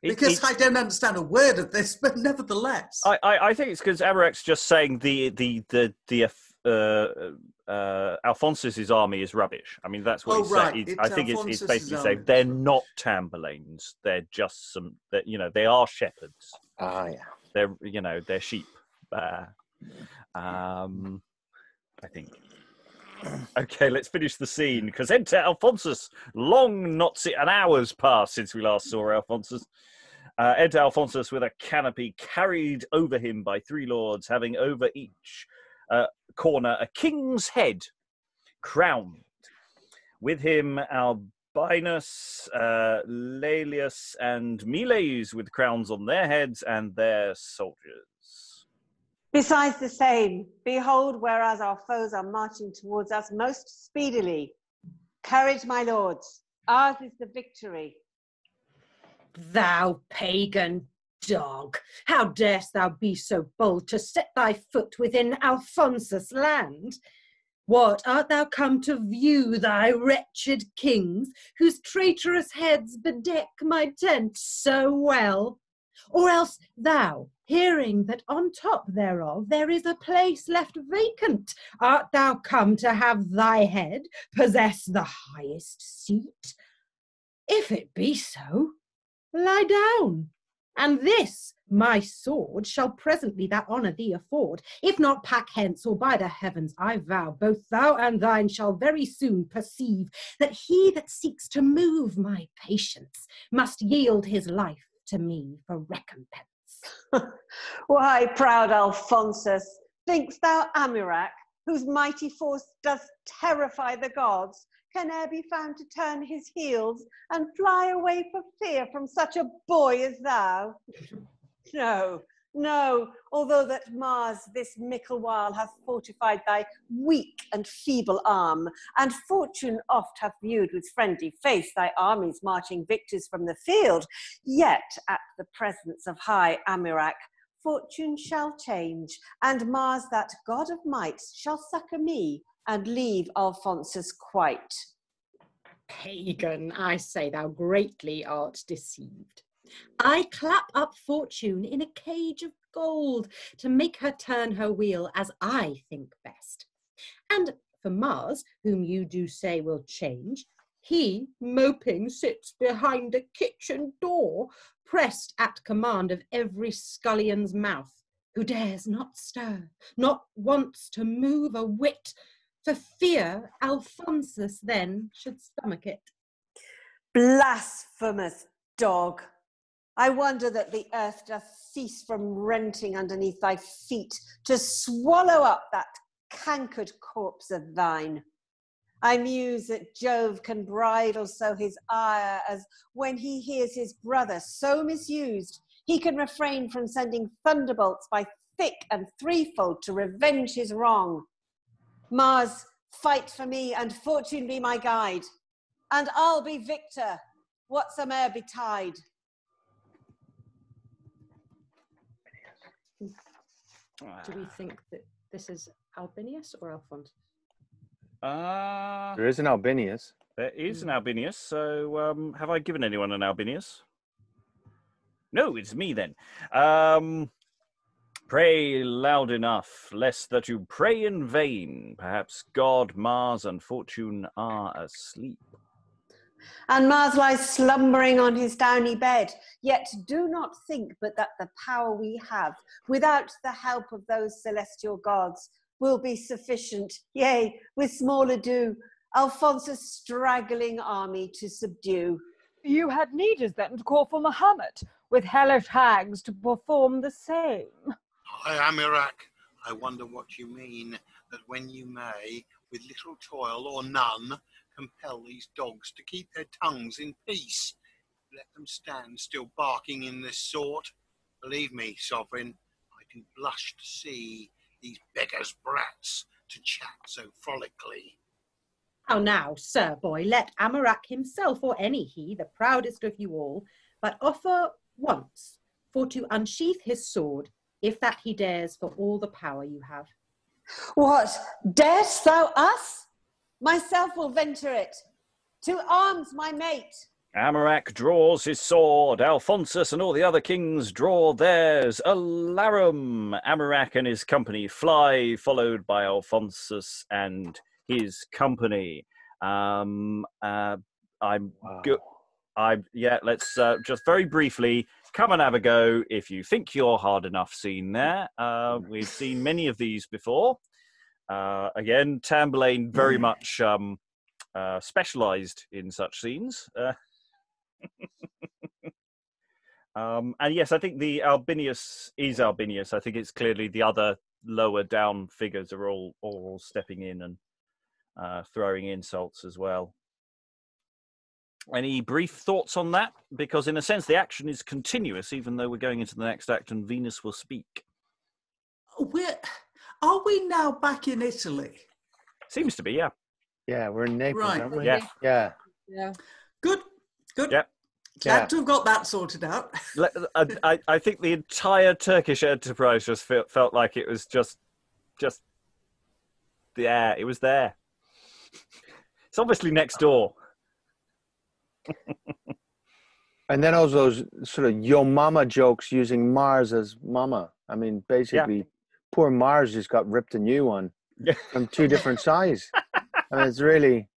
because I don't understand a word of this, but nevertheless. I think it's because Amurack's just saying Alphonsus' army is rubbish. I mean, that's what he's saying. I think it's basically saying they're not Tamburlaines. They're just they are shepherds. Ah, yeah. They're sheep. I think. Okay, let's finish the scene, because enter Alphonsus. Long not see an hour's passed since we last saw Alphonsus. Enter Alphonsus with a canopy carried over him by 3 lords, having over each corner a king's head crowned. With him Albinus, Laelius, and Miles with crowns on their heads and their soldiers. Besides the same, behold, whereas our foes are marching towards us most speedily. Courage, my lords, ours is the victory. Thou pagan, Dog, how darest thou be so bold to set thy foot within Alphonsus' land? What, art thou come to view thy wretched kings, whose traitorous heads bedeck my tent so well? Or else thou, hearing that on top thereof there is a place left vacant, art thou come to have thy head possess the highest seat? If it be so, lie down, and this my sword shall presently that honour thee afford. If not, pack hence, or by the heavens I vow, both thou and thine shall very soon perceive that he that seeks to move my patience must yield his life to me for recompense. Why, proud Alphonsus, thinkst thou Amurack, whose mighty force does terrify the gods, can e'er be found to turn his heels and fly away for fear from such a boy as thou? No, no, although that Mars this mickle while hath fortified thy weak and feeble arm, and fortune oft hath viewed with friendly face thy armies marching victors from the field, yet at the presence of high Amurack, fortune shall change, and Mars that god of might shall succour me, and leave Alphonsus quite. Pagan, I say thou greatly art deceived. I clap up fortune in a cage of gold to make her turn her wheel as I think best. And for Mars, whom you do say will change, he, moping, sits behind a kitchen door, pressed at command of every scullion's mouth, who dares not stir, not wants to move a whit, for fear Alphonsus then should stomach it. Blasphemous dog! I wonder that the earth doth cease from renting underneath thy feet to swallow up that cankered corpse of thine. I muse that Jove can bridle so his ire as when he hears his brother so misused, he can refrain from sending thunderbolts by thick and threefold to revenge his wrong. Mars, fight for me, and fortune be my guide, and I'll be victor, whatsoe'er betide. Do we think that this is Albinius or Alphonsus? There is an Albinius. There is an Albinius, so have I given anyone an Albinius? No, it's me then. Pray loud enough, lest that you pray in vain. Perhaps God, Mars, and Fortune are asleep. And Mars lies slumbering on his downy bed, yet do not think but that the power we have, without the help of those celestial gods, will be sufficient, yea, with small ado, Alphonsus' straggling army to subdue. You had needed then to call for Mahomet, with hellish hags to perform the same. Hi, Amurack, I wonder what you mean, that when you may, with little toil or none, compel these dogs to keep their tongues in peace. Let them stand still barking in this sort. Believe me, sovereign, I do blush to see these beggars' brats to chat so frolically. How now, sir boy, let Amurack himself, or any he, the proudest of you all, but offer once for to unsheath his sword, if that he dares, for all the power you have. What, darest thou us? Myself will venture it. To arms, my mate. Amurack draws his sword. Alphonsus and all the other kings draw theirs. Alarum! Amurack and his company fly, followed by Alphonsus and his company. Let's just very briefly come and have a go if you think you're hard enough scene there. We've seen many of these before. Again, Tamburlaine very much specialised in such scenes. And yes, I think the Albinius is Albinius. I think it's clearly the other lower down figures are all stepping in and throwing insults as well. Any brief thoughts on that? Because in a sense, the action is continuous, even though we're going into the next act and Venus will speak. Are we now back in Italy? Seems to be, yeah. Yeah, we're in Naples, Right. aren't we? Yeah. Yeah. Yeah. Good. Yeah. Glad to have got that sorted out. I think the entire Turkish enterprise just felt like it was just yeah, it was there. It's obviously next door. And then also those sort of yo mama jokes using Mars as mama. I mean, basically, poor Mars just got ripped a new one from two different sides. I mean, it's really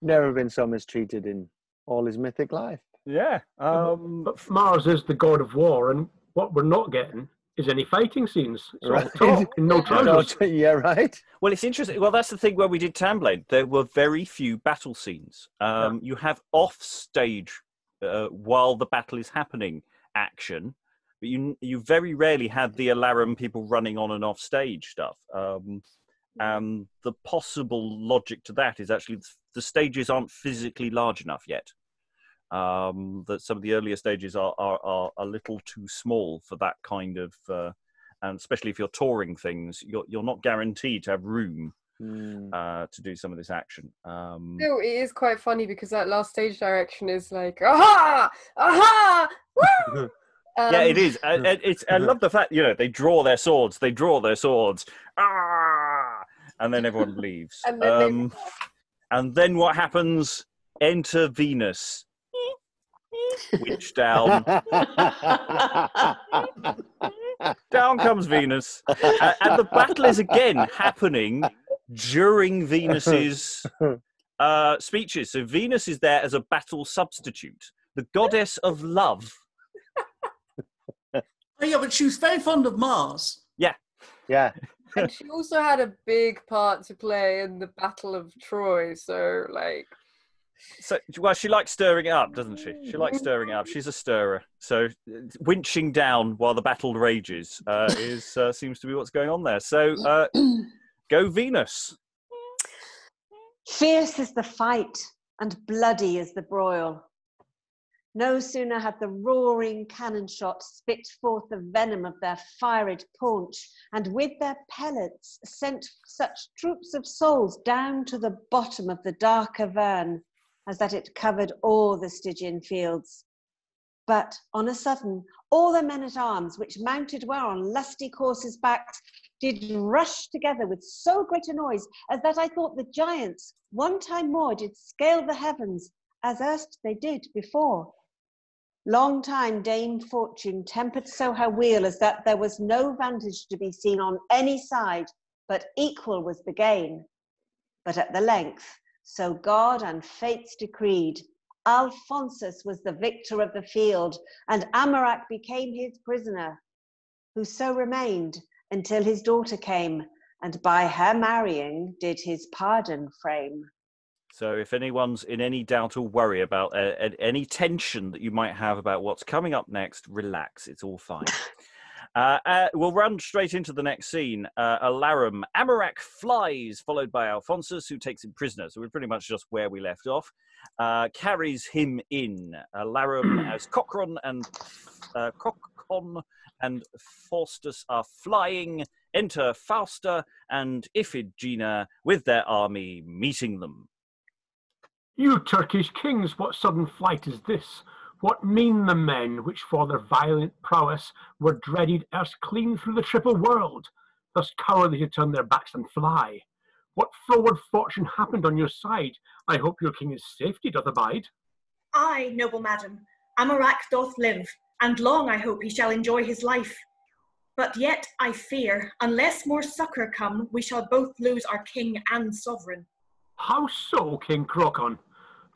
never been so mistreated in all his mythic life. Yeah. But Mars is the god of war, and what we're not getting is any fighting scenes. It's all talk and no trousers. Yeah, right. Well, it's interesting. Well, that's the thing where we did Tamblade. There were very few battle scenes. You have off-stage, while the battle is happening, action, but you very rarely had the Alarum people running on and off stage stuff. And the possible logic to that is actually the stages aren't physically large enough yet. That some of the earlier stages are a little too small for that kind of, and especially if you're touring things, you're not guaranteed to have room to do some of this action. No, it is quite funny because that last stage direction is like, aha, aha, woo! Yeah, it is. I love the fact, they draw their swords, and then everyone leaves. And then what happens? Enter Venus. Witch down. Down comes Venus. And the battle is again happening during Venus's speeches. So Venus is there as a battle substitute. The goddess of love. Oh, yeah, but she was very fond of Mars. Yeah. Yeah. And she also had a big part to play in the Battle of Troy, so, well, she likes stirring it up, doesn't she? She likes stirring it up. She's a stirrer. So winching down while the battle rages seems to be what's going on there. So go Venus. Fierce is the fight, and bloody is the broil. No sooner had the roaring cannon shot spit forth the venom of their fired paunch, and with their pellets sent such troops of souls down to the bottom of the dark Avern, as that it covered all the Stygian fields. But on a sudden, all the men-at-arms, which mounted were on lusty coursers' backs, did rush together with so great a noise, as that I thought the giants one time more did scale the heavens, as erst they did before. Long time Dame Fortune tempered so her wheel, as that there was no vantage to be seen on any side, but equal was the gain. But at the length, so God and fates decreed, Alphonsus was the victor of the field, and Amurack became his prisoner, who so remained until his daughter came, and by her marrying did his pardon frame. So if anyone's in any doubt or worry about any tension that you might have about what's coming up next, relax, it's all fine. We'll run straight into the next scene. Alarum. Amurack flies, followed by Alphonsus, who takes him prisoner. So we're pretty much just where we left off. Carries him in. Alarum as Crocon and Faustus are flying. Enter Fausta and Iphigena with their army meeting them. You Turkish kings, what sudden flight is this? What mean the men which for their violent prowess were dreaded erst clean through the triple world, thus cowardly to turn their backs and fly? What froward fortune happened on your side? I hope your king his safety doth abide. Aye, noble madam, Amurack doth live, and long I hope he shall enjoy his life. But yet I fear, unless more succour come, we shall both lose our king and sovereign. How so, King Crocon?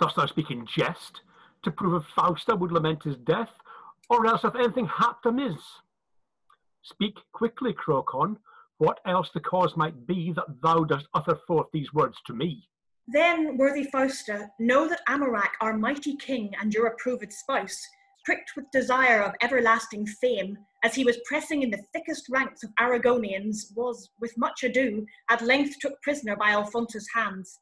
Dost thou speak in jest? To prove if Fausta would lament his death, or else if anything happed amiss? Speak quickly, Crocon, what else the cause might be that thou dost utter forth these words to me. Then, worthy Fausta, know that Amurack, our mighty king and your approved spouse, pricked with desire of everlasting fame, as he was pressing in the thickest ranks of Aragonians, was, with much ado, at length took prisoner by Alphonsus' hands.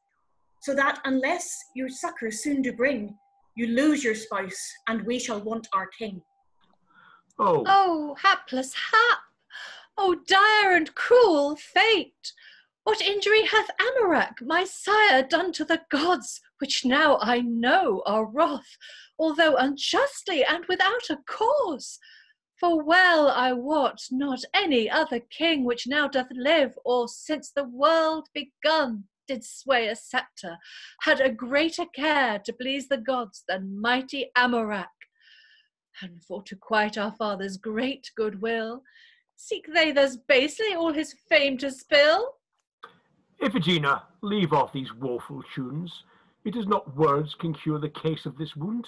So that unless your succour soon do bring, you lose your spouse, and we shall want our king. Oh, hapless hap! Oh, dire and cruel fate! What injury hath Amurack, my sire, done to the gods, which now I know are wrath, although unjustly and without a cause. For well I wot not any other king which now doth live, or since the world begun did sway a sceptre, had a greater care to please the gods than mighty Amurack. And for to quite our father's great goodwill, seek they thus basely all his fame to spill? Iphigena, leave off these woeful tunes. It is not words can cure the case of this wound,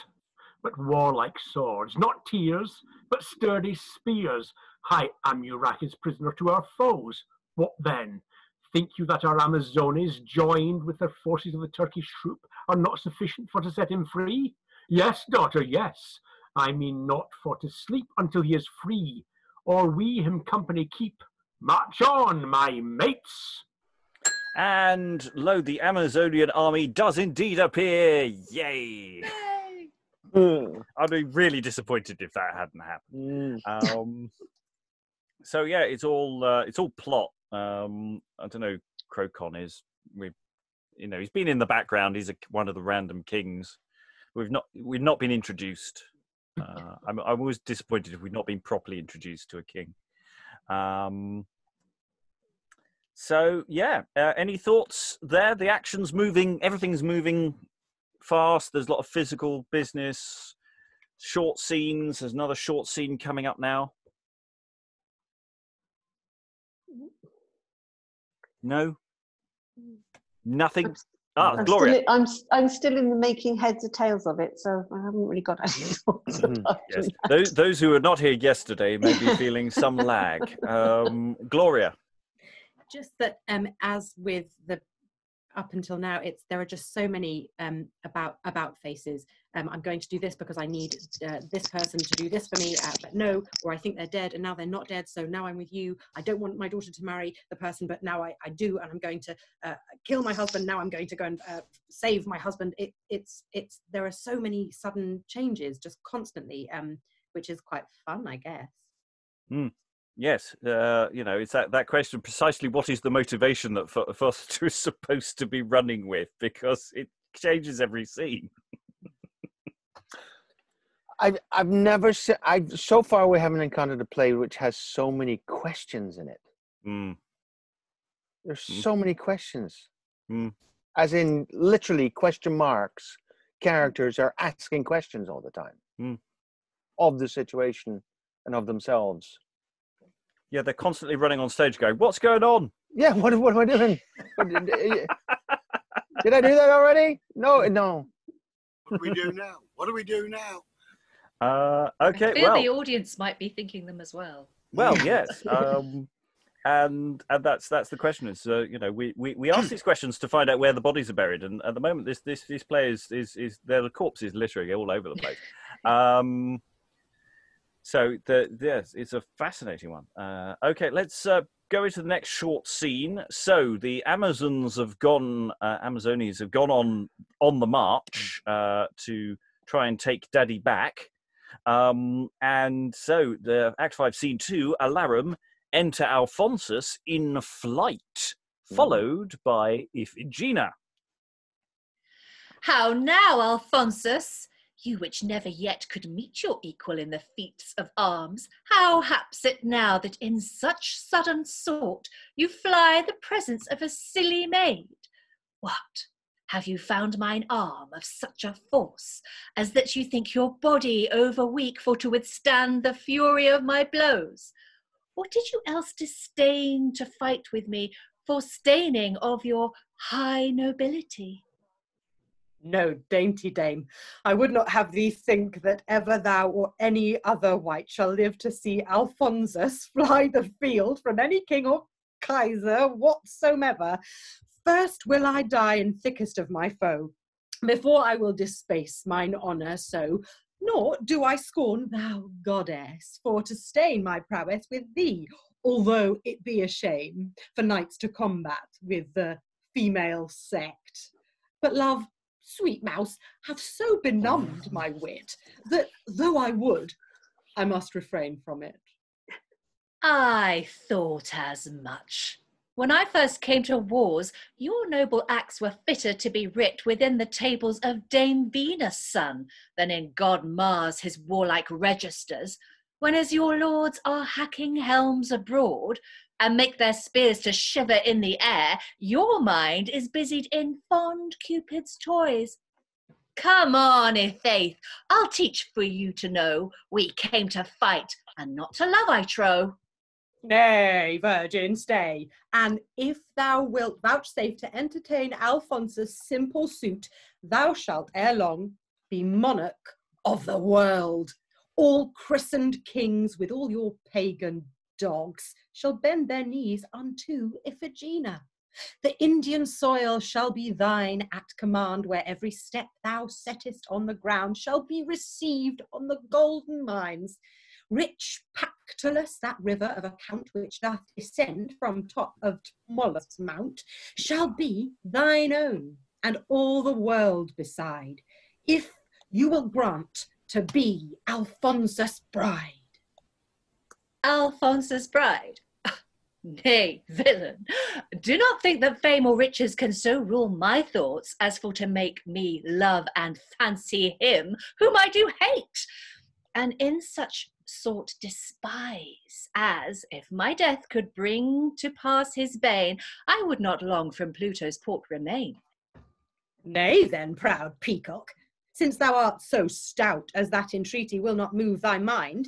but warlike swords, not tears, but sturdy spears. High Amurack is prisoner to our foes. What then? Think you that our Amazones, joined with the forces of the Turkish troop, are not sufficient for to set him free? Yes, daughter, yes. I mean not for to sleep until he is free, or we him company keep. March on, my mates! And lo, the Amazonian army does indeed appear. Yay! I'd be really disappointed if that hadn't happened. So yeah, it's all plot. I don't know. Crocon is he's been in the background. He's one of the random kings. We've not been introduced. I'm always disappointed if we've not been properly introduced to a king. So yeah, any thoughts there? The action's moving. Everything's moving fast. There's a lot of physical business. Short scenes. There's another short scene coming up now. No? Nothing? Gloria. I'm still in the making heads or tails of it, so I haven't really got any thoughts about Yes. that. Those who were not here yesterday may be feeling some lag. Gloria. Just that, as with the up until now, there are just so many about faces. I'm going to do this because I need this person to do this for me, but no, or I think they're dead and now they're not dead, so now I'm with you. I don't want my daughter to marry the person, but now I do, and I'm going to kill my husband. Now I'm going to go and save my husband. There are so many sudden changes just constantly, which is quite fun, I guess. Yes, it's that question precisely. What is the motivation that Faustus is supposed to be running with? Because it changes every scene. I've never seen. So far we haven't encountered a play which has so many questions in it. There's so many questions, as in literally question marks. Characters are asking questions all the time of the situation and of themselves. Yeah, they're constantly running on stage going, "What's going on?" Yeah, what am I doing? Did I do that already? No. What do we do now? What do we do now? Okay, I feel the audience might be thinking them as well. Well, yes, and that's the question. Is we ask these questions to find out where the bodies are buried, and at the moment this play is the corpses literally all over the place. So yes, it's a fascinating one. Okay, let's go into the next short scene. So the Amazonians have gone on the march to try and take Daddy back. And so the Act 5, Scene 2, Alarum, enter Alphonsus in flight, followed by Iphigena. How now, Alphonsus? You which never yet could meet your equal in the feats of arms, how haps it now that in such sudden sort you fly the presence of a silly maid? What? Have you found mine arm of such a force, as that you think your body over weak for to withstand the fury of my blows? Or did you else disdain to fight with me for staining of your high nobility? No, dainty dame, I would not have thee think that ever thou or any other wight shall live to see Alphonsus fly the field from any king or kaiser whatsoever. First will I die in thickest of my foe, before I will dispace mine honour so. Nor do I scorn thou, goddess, for to stain my prowess with thee, although it be a shame for knights to combat with the female sect. But love, sweet mouse, hath so benumbed my wit, that though I would, I must refrain from it. I thought as much. When I first came to wars, your noble acts were fitter to be writ within the tables of Dame Venus' son than in God Mars his warlike registers, when as your lords are hacking helms abroad, and make their spears to shiver in the air, your mind is busied in fond Cupid's toys. Come on, i'faith, I'll teach for you to know, we came to fight, and not to love, I trow. Nay, virgin, stay, and if thou wilt vouchsafe to entertain Alphonsus' simple suit, thou shalt ere long be monarch of the world. All christened kings with all your pagan dogs shall bend their knees unto Iphigena. The Indian soil shall be thine at command, where every step thou settest on the ground shall be received on the golden mines. Rich Pactolus, that river of account which doth descend from top of Tmolus mount, shall be thine own, and all the world beside, if you will grant to be Alphonsus' bride. Alphonsus' bride? Nay, villain, do not think that fame or riches can so rule my thoughts as for to make me love and fancy him whom I do hate, and in such sort despise, as, if my death could bring to pass his bane, I would not long from Pluto's port remain. Nay then, proud peacock, since thou art so stout as that entreaty will not move thy mind,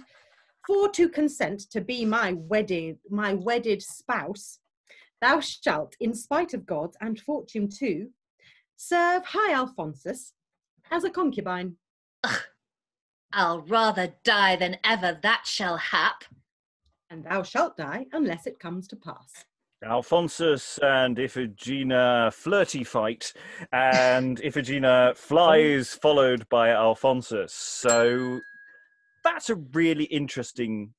for to consent to be my wedded spouse, thou shalt, in spite of gods and fortune too, serve high Alphonsus as a concubine. Ugh, I'll rather die than ever that shall hap. And thou shalt die unless it comes to pass. Alphonsus and Iphigena flirty fight, and Iphigena flies followed by Alphonsus. So that's a really interesting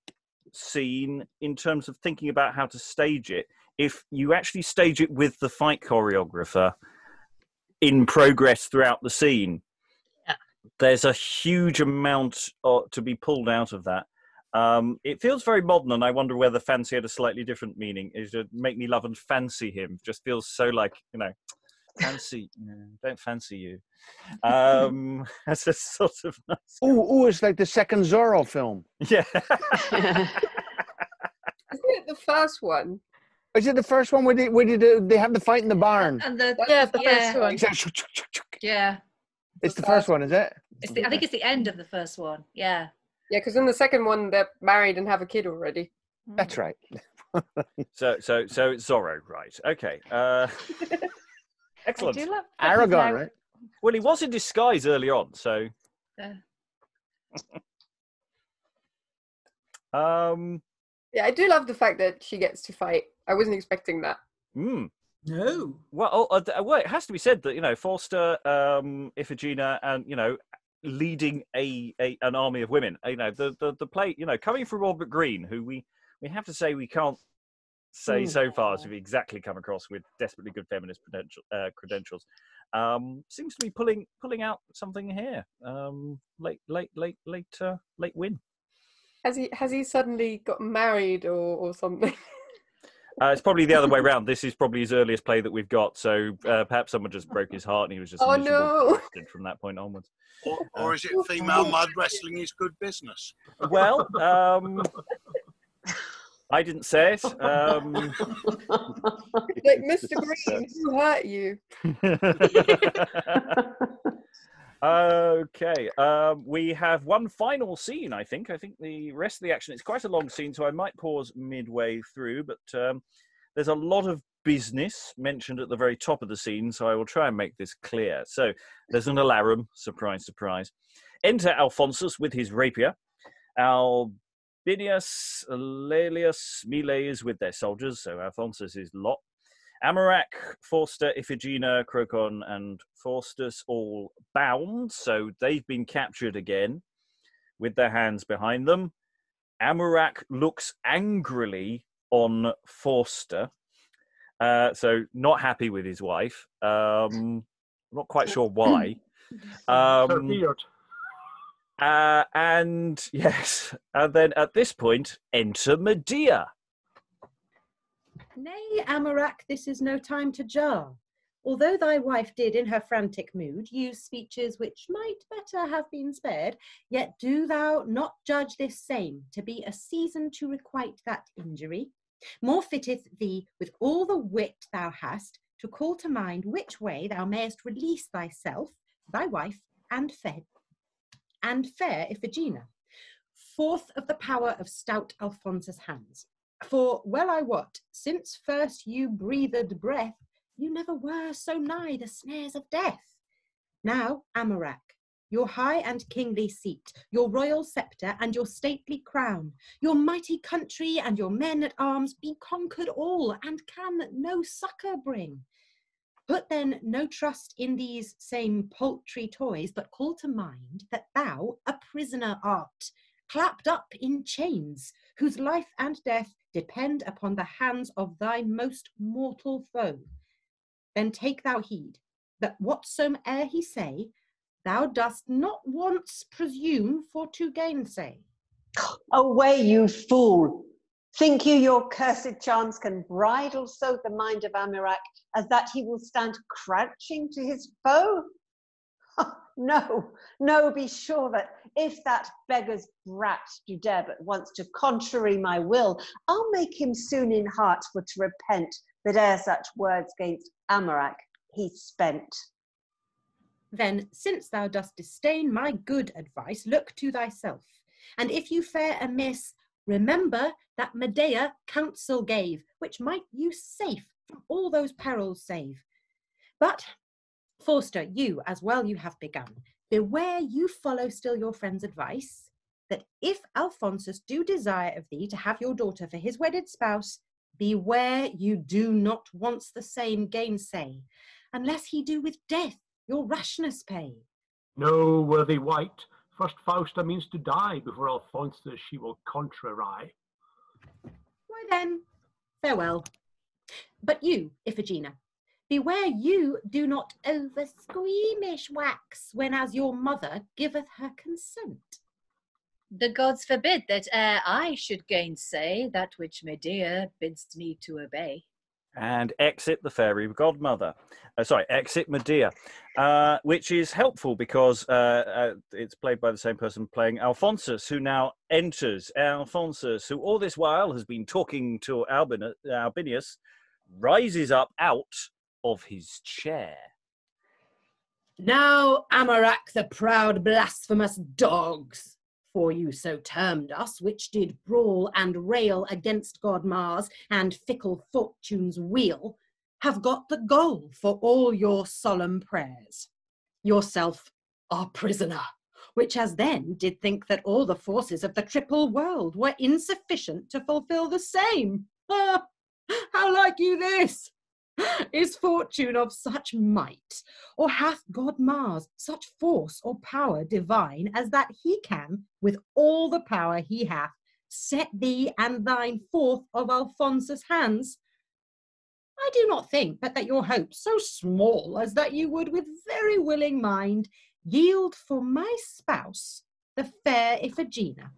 scene in terms of thinking about how to stage it. If you actually stage it with the fight choreographer in progress throughout the scene, there's a huge amount to be pulled out of that. It feels very modern, and I wonder whether fancy had a slightly different meaning. Is to make me love and fancy him. Just feels so like, fancy, don't fancy you. That's a sort of nice. Ooh, it's like the second Zorro film. Yeah. Isn't it the first one? Is it the first one where they have the fight in the barn? And the first one. Yeah. It's the first one, is it? I think it's the end of the first one. Yeah. Yeah, because in the second one they're married and have a kid already. That's right. So it's Zorro, right? Okay. Excellent. I do love Aragon, right? Well, he was in disguise early on, so. Yeah, I do love the fact that she gets to fight. I wasn't expecting that. No. Well, it has to be said that Fausta, Iphigena, and leading an army of women. The play. Coming from Robert Greene, who we have to say we can't say so far as we've exactly come across with desperately good feminist credentials. Seems to be pulling out something here. Late win. Has he suddenly got married or something? It's probably the other way around. This is probably his earliest play that we've got. So perhaps someone just broke his heart and he was just bastard from that point onwards. Or is it female mud wrestling is good business? Well, I didn't say it. Like, Mr. Green, who hurt you? Okay. We have one final scene, I think. I think the rest of the action, it's quite a long scene, so I might pause midway through, but there's a lot of business mentioned at the very top of the scene, so I will try and make this clear. So there's an alarum, surprise, surprise. Enter Alphonsus with his rapier. Albinius, Laelius, Miles with their soldiers, so Alphonsus is lot. Amurack, Fausta, Iphigena, Crocon, and Faustus all bound, so they've been captured again with their hands behind them. Amurack looks angrily on Fausta, so not happy with his wife. Not quite sure why. And yes, and then at this point, enter Medea. Nay, Amurack, this is no time to jar. Although thy wife did in her frantic mood use speeches which might better have been spared, yet do thou not judge this same to be a season to requite that injury. More fitteth thee, with all the wit thou hast, to call to mind which way thou mayest release thyself, thy wife, and fair Iphigena, forth of the power of stout Alphonsus' hands. For well I wot, since first you breathed breath, you never were so nigh the snares of death. Now, Amurack, your high and kingly seat, your royal sceptre and your stately crown, your mighty country and your men at arms be conquered all, and can no succour bring. Put then no trust in these same paltry toys, but call to mind that thou a prisoner art, clapped up in chains, whose life and death depend upon the hands of thy most mortal foe. Then take thou heed, that whatsoe'er he say, thou dost not once presume for to gainsay. Away, you fool! Think you your cursed charms can bridle so the mind of Amurack as that he will stand crouching to his foe? No, no, be sure that if that beggar's brat do dare but once to contrary my will, I'll make him soon in heart for to repent that ere such words gainst Amurack he spent. Then, since thou dost disdain my good advice, look to thyself, and if you fare amiss, remember that Medea counsel gave, which might you safe from all those perils save. But, Fausta, you, as well you have begun, beware you follow still your friend's advice, that if Alphonsus do desire of thee to have your daughter for his wedded spouse, beware you do not once the same gainsay, unless he do with death your rashness pay. No, worthy wight, first Fausta means to die before Alphonsus she will contrary. Why then, farewell. But you, Iphigena, beware you do not over squeamish wax, when as your mother giveth her consent. The gods forbid that e'er I should gainsay that which Medea bids me to obey. And exit the fairy godmother. Exit Medea, which is helpful because it's played by the same person playing Alphonsus, who now enters. Alphonsus, who all this while has been talking to Albinus, rises up out of his chair. Now, Amurack, the proud blasphemous dogs, for you so termed us, which did brawl and rail against God Mars and fickle fortune's wheel, have got the goal for all your solemn prayers. Yourself our prisoner, which as then did think that all the forces of the triple world were insufficient to fulfill the same. Ah, how like you this? Is fortune of such might, or hath God Mars such force or power divine, as that he can, with all the power he hath, set thee and thine forth of Alphonsus' hands? I do not think but that your hope so small as that you would with very willing mind yield for my spouse the fair Iphigena,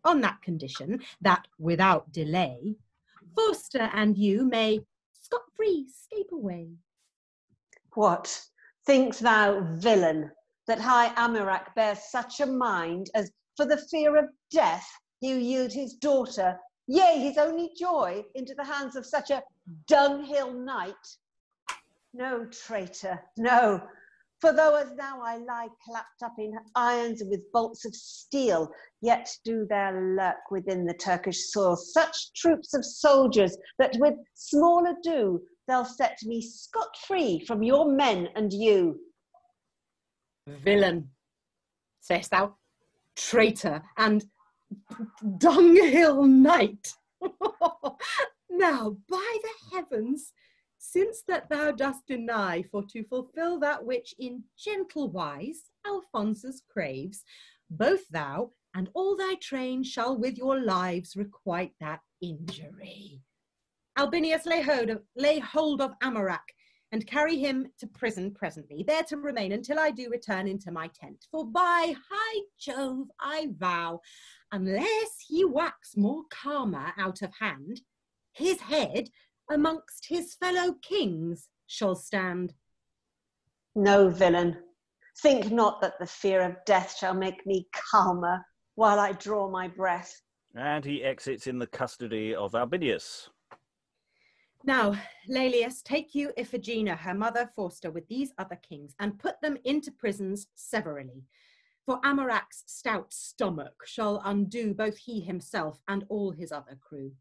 on that condition that without delay Fausta and you may scot-free scape away. What, think'st thou, villain, that high Amurack bears such a mind as for the fear of death he'll yield his daughter, yea, his only joy, into the hands of such a dunghill knight? No, traitor, no, for though as now I lie clapped up in irons and with bolts of steel, yet do there lurk within the Turkish soil such troops of soldiers that with small ado they'll set me scot-free from your men and you. Villain, sayest thou, traitor and dunghill knight? Now, by the heavens, since that thou dost deny for to fulfill that which in gentle wise Alphonsus craves, both thou and all thy train shall with your lives requite that injury. Albinus, lay hold of Amurack, and carry him to prison presently, there to remain until I do return into my tent. For by high Jove I vow, unless he wax more calmer out of hand, his head amongst his fellow kings shall stand. No, villain, think not that the fear of death shall make me calmer while I draw my breath. And he exits in the custody of Albinius. Now, Laelius, take you Iphigena, her mother Fausta, with these other kings, and put them into prisons severally. For Amurack's stout stomach shall undo both he himself and all his other crew.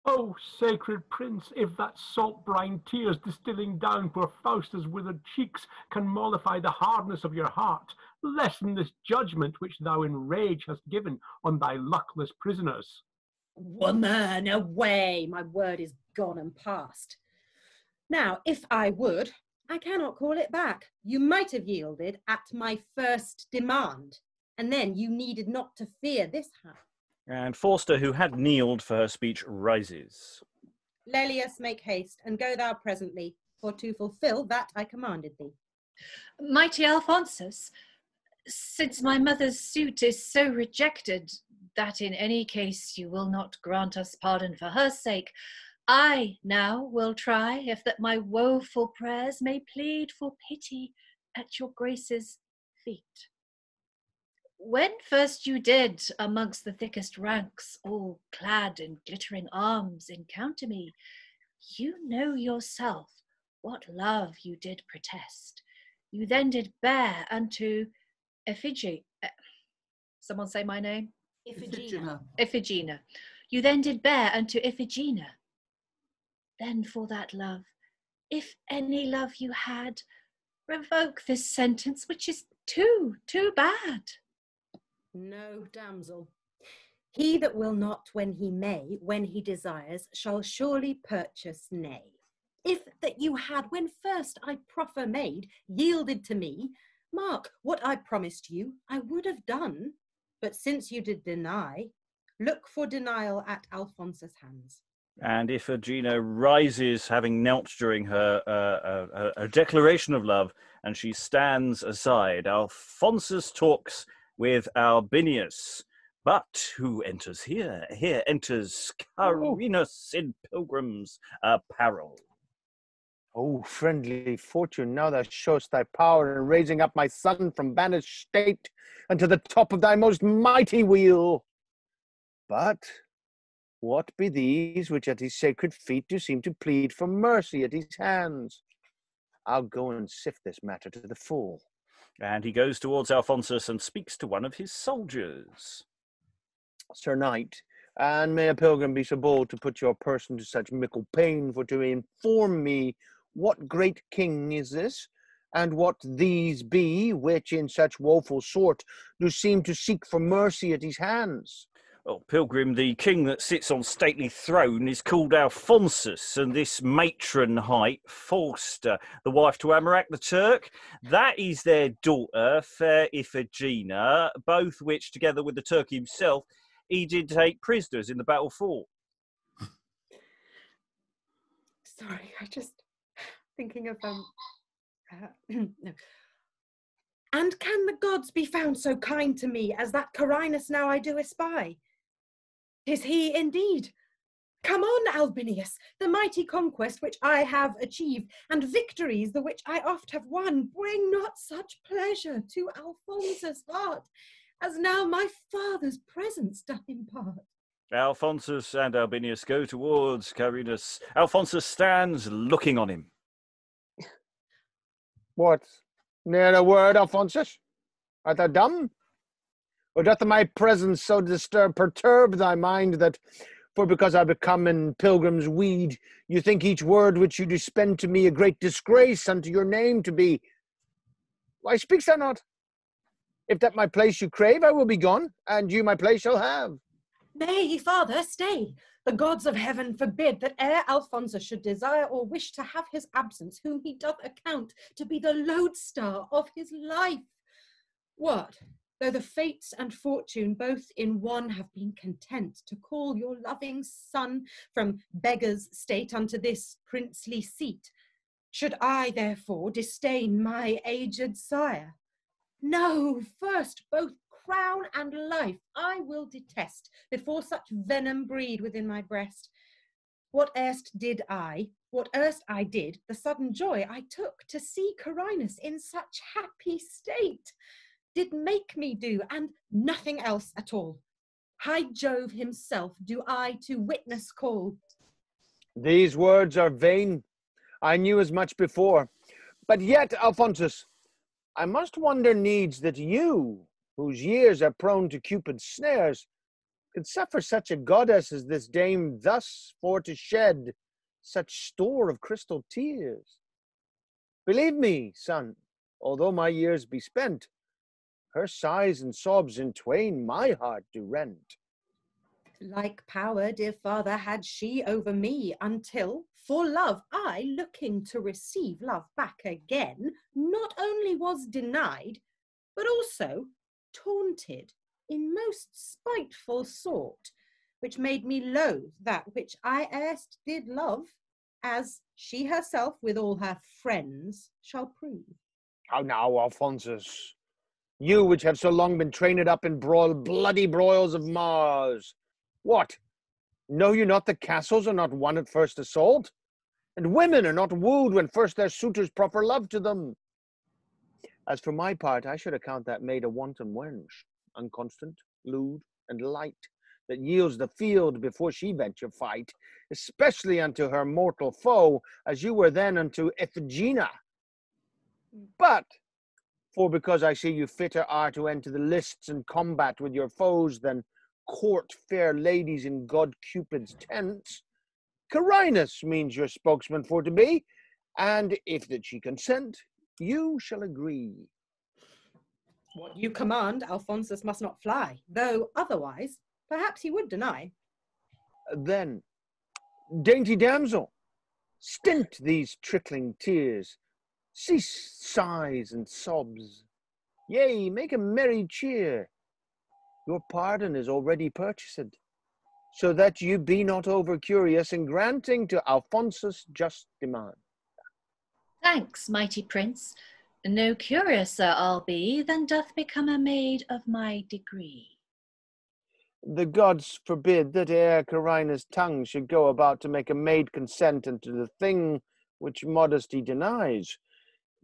O sacred prince, if that salt-brine tears distilling down poor Faustus' withered cheeks can mollify the hardness of your heart, lessen this judgment which thou in rage hast given on thy luckless prisoners. Woman, away! My word is gone and past. Now, if I would, I cannot call it back. You might have yielded at my first demand, and then you needed not to fear this hand. And Fausta, who had kneeled for her speech, rises. Laelius, make haste, and go thou presently, for to fulfil that I commanded thee. Mighty Alphonsus, since my mother's suit is so rejected that in any case you will not grant us pardon for her sake, I now will try if that my woeful prayers may plead for pity at your grace's feet. When first you did amongst the thickest ranks, all clad in glittering arms, encounter me, you know yourself what love you did protest. You then did bear unto someone say my name? Iphigena. Iphigena. You then did bear unto Iphigena. Then for that love, if any love you had, revoke this sentence, which is too bad. No, damsel. He that will not when he may, when he desires, shall surely purchase nay. If that you had, when first I proffer made, yielded to me, mark, what I promised you, I would have done. But since you did deny, look for denial at Alphonsus' hands. And Iphigena rises, having knelt during her declaration of love, and she stands aside. Alphonsus talks with Albinius. But who enters here? Here enters Carinus in pilgrim's apparel. O friendly fortune, now thou showest thy power in raising up my son from banished state unto the top of thy most mighty wheel. But what be these which at his sacred feet do seem to plead for mercy at his hands? I'll go and sift this matter to the full. And he goes towards Alphonsus and speaks to one of his soldiers. Sir Knight, and may a pilgrim be so bold to put your person to such mickle pain for to inform me what great king is this, and what these be which in such woeful sort do seem to seek for mercy at his hands? Well, Pilgrim, the king that sits on stately throne is called Alphonsus, and this matron height, Fausta, the wife to Amurack the Turk, that is their daughter, fair Iphigena, both which, together with the Turk himself, he did take prisoners in the battle fought. Sorry, I just thinking of no. And can the gods be found so kind to me as that Carinus now I do espy? 'Tis he indeed. Come on, Albinius, the mighty conquest which I have achieved, and victories the which I oft have won, bring not such pleasure to Alphonsus' heart, as now my father's presence doth impart. Alphonsus and Albinius go towards Carinus. Alphonsus stands looking on him. What? Ne'er a word, Alphonsus? Art thou dumb? Or doth my presence so perturb thy mind that, for because I become in pilgrim's weed, you think each word which you do spend to me a great disgrace unto your name to be? Why speakst thou not? If that my place you crave, I will be gone, and you my place shall have. Nay, father, stay. The gods of heaven forbid that ere Alphonsus should desire or wish to have his absence, whom he doth account to be the lodestar of his life. What, though the fates and fortune both in one have been content to call your loving son from beggar's state unto this princely seat, should I therefore disdain my aged sire? No, first both crown and life I will detest before such venom breed within my breast. What erst I did, the sudden joy I took to see Carinus in such happy state, did make me do, and nothing else at all. High Jove himself do I to witness call. These words are vain. I knew as much before. But yet, Alphonsus, I must wonder needs that you, whose years are prone to Cupid's snares, could suffer such a goddess as this dame thus for to shed such store of crystal tears. Believe me, son, although my years be spent, her sighs and sobs in twain my heart do rent. Like power, dear father, had she over me, until, for love, I, looking to receive love back again, not only was denied, but also taunted in most spiteful sort, which made me loathe that which I erst did love, as she herself with all her friends shall prove. How now, Alphonsus, you which have so long been trained up in bloody broils of Mars, what, know you not that castles are not won at first assault, and women are not wooed when first their suitors proffer love to them? As for my part, I should account that maid a wanton wench, unconstant, lewd, and light, that yields the field before she venture fight, especially unto her mortal foe, as you were then unto Iphigena. But, for because I see you fitter are to enter the lists and combat with your foes than court fair ladies in God Cupid's tents, Carinus means your spokesman for to be, and if that she consent, you shall agree. What you command, Alphonsus must not fly, though otherwise, perhaps he would deny. Then, dainty damsel, stint these trickling tears, cease sighs and sobs, yea, make a merry cheer. Your pardon is already purchased, so that you be not over curious in granting to Alphonsus just demand. Thanks, mighty prince. No curiouser I'll be than doth become a maid of my degree. The gods forbid that ere Carinus' tongue should go about to make a maid consent unto the thing which modesty denies.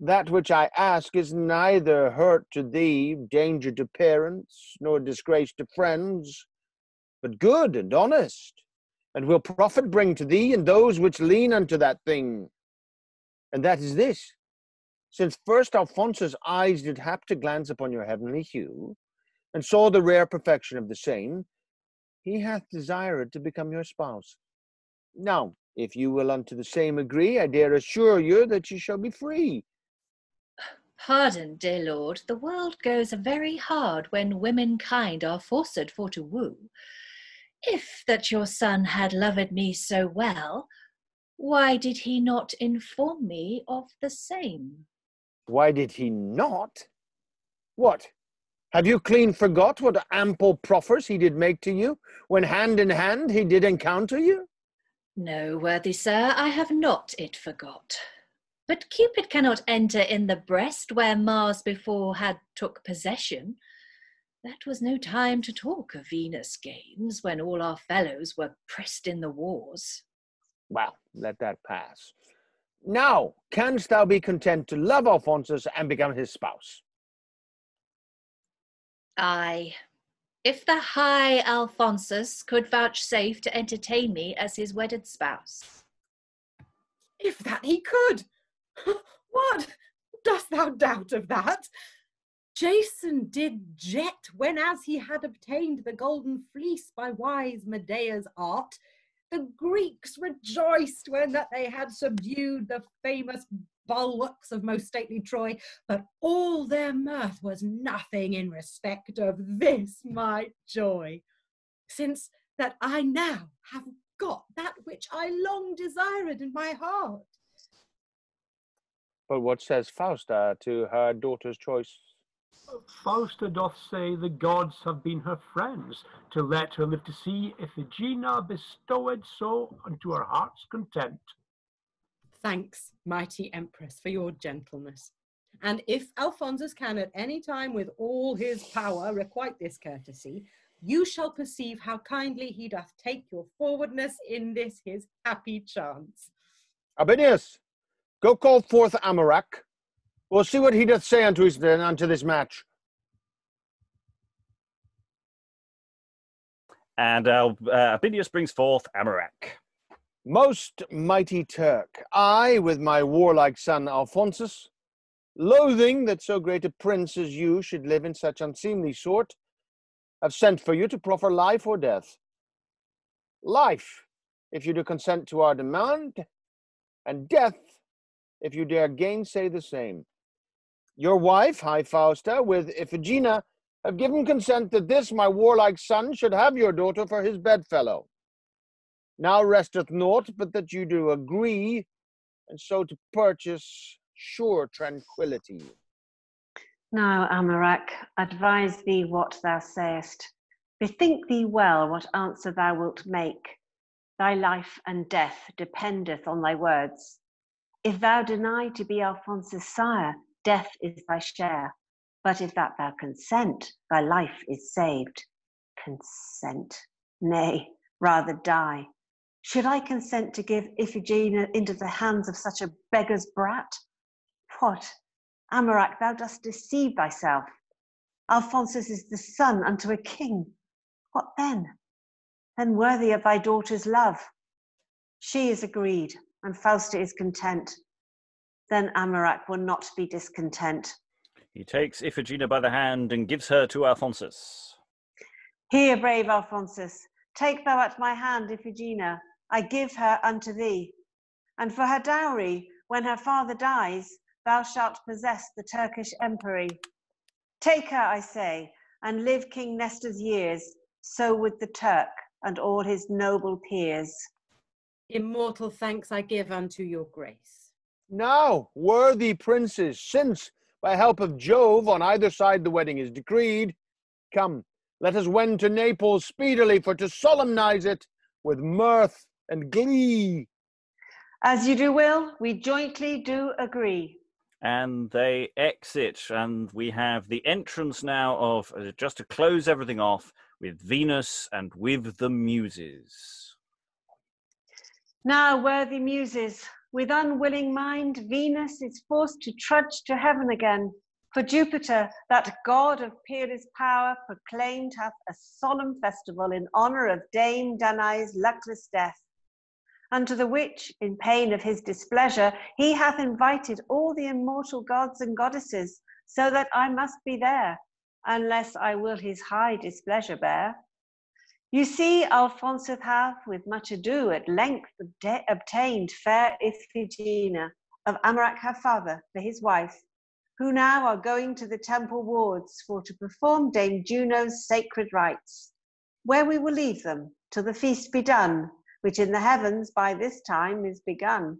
That which I ask is neither hurt to thee, danger to parents, nor disgrace to friends, but good and honest, and will profit bring to thee and those which lean unto that thing. And that is this: since first Alphonsus' eyes did hap to glance upon your heavenly hue, and saw the rare perfection of the same, he hath desired to become your spouse. Now, if you will unto the same agree, I dare assure you that you shall be free. Pardon, dear lord, the world goes very hard when womenkind are forced for to woo. If that your son had loved me so well, why did he not inform me of the same? Why did he not? What? Have you clean forgot what ample proffers he did make to you, when hand in hand he did encounter you? No, worthy sir, I have not it forgot. But Cupid cannot enter in the breast where Mars before had took possession. That was no time to talk of Venus games, when all our fellows were pressed in the wars. Well, let that pass. Now, canst thou be content to love Alphonsus and become his spouse? Aye, if the high Alphonsus could vouchsafe to entertain me as his wedded spouse. If that he could! What? Dost thou doubt of that? Jason did jet when as he had obtained the golden fleece by wise Medea's art. The Greeks rejoiced when that they had subdued the famous bulwarks of most stately Troy, but all their mirth was nothing in respect of this my joy, since that I now have got that which I long desired in my heart. But what says Fausta to her daughter's choice? Fausta doth say the gods have been her friends, to let her live to see Iphigena bestowed so unto her heart's content. Thanks, mighty Empress, for your gentleness. And if Alphonsus can at any time with all his power requite this courtesy, you shall perceive how kindly he doth take your forwardness in this his happy chance. Abinius, go call forth Amurack. We'll see what he doth say unto this match. And Abinius brings forth Amurack. Most mighty Turk, I, with my warlike son Alphonsus, loathing that so great a prince as you should live in such unseemly sort, have sent for you to proffer life or death. Life, if you do consent to our demand, and death, if you dare gainsay the same. Your wife, high Fausta, with Iphigena, have given consent that this my warlike son should have your daughter for his bedfellow. Now resteth naught but that you do agree, and so to purchase sure tranquillity. Now, Amurack, advise thee what thou sayest. Bethink thee well what answer thou wilt make. Thy life and death dependeth on thy words. If thou deny to be Alphonsus' sire, death is thy share. But if that thou consent, thy life is saved. Consent? Nay, rather die. Should I consent to give Iphigenia into the hands of such a beggar's brat? What? Amurack, thou dost deceive thyself. Alphonsus is the son unto a king. What then? Then worthy of thy daughter's love. She is agreed, and Fausta is content. Then Amurack will not be discontent. He takes Iphigenia by the hand and gives her to Alphonsus. Here, brave Alphonsus, take thou at my hand Iphigenia, I give her unto thee. And for her dowry, when her father dies, thou shalt possess the Turkish empery. Take her, I say, and live King Nestor's years, so with the Turk and all his noble peers. Immortal thanks I give unto your grace. Now, worthy princes, since by help of Jove on either side the wedding is decreed, come, let us wend to Naples speedily for to solemnize it with mirth and glee. As you do will, we jointly do agree. And they exit, and we have the entrance now of, just to close everything off, with Venus and with the Muses. Now, worthy Muses, with unwilling mind, Venus is forced to trudge to heaven again. For Jupiter, that god of peerless power, proclaimed hath a solemn festival in honour of Dame Danae's luckless death. Unto the which, in pain of his displeasure, he hath invited all the immortal gods and goddesses, so that I must be there, unless I will his high displeasure bear. You see, Alphonsus hath, with much ado, at length obtained fair Iphigenia of Amurack her father for his wife, who now are going to the temple wards for to perform Dame Juno's sacred rites, where we will leave them till the feast be done, which in the heavens by this time is begun.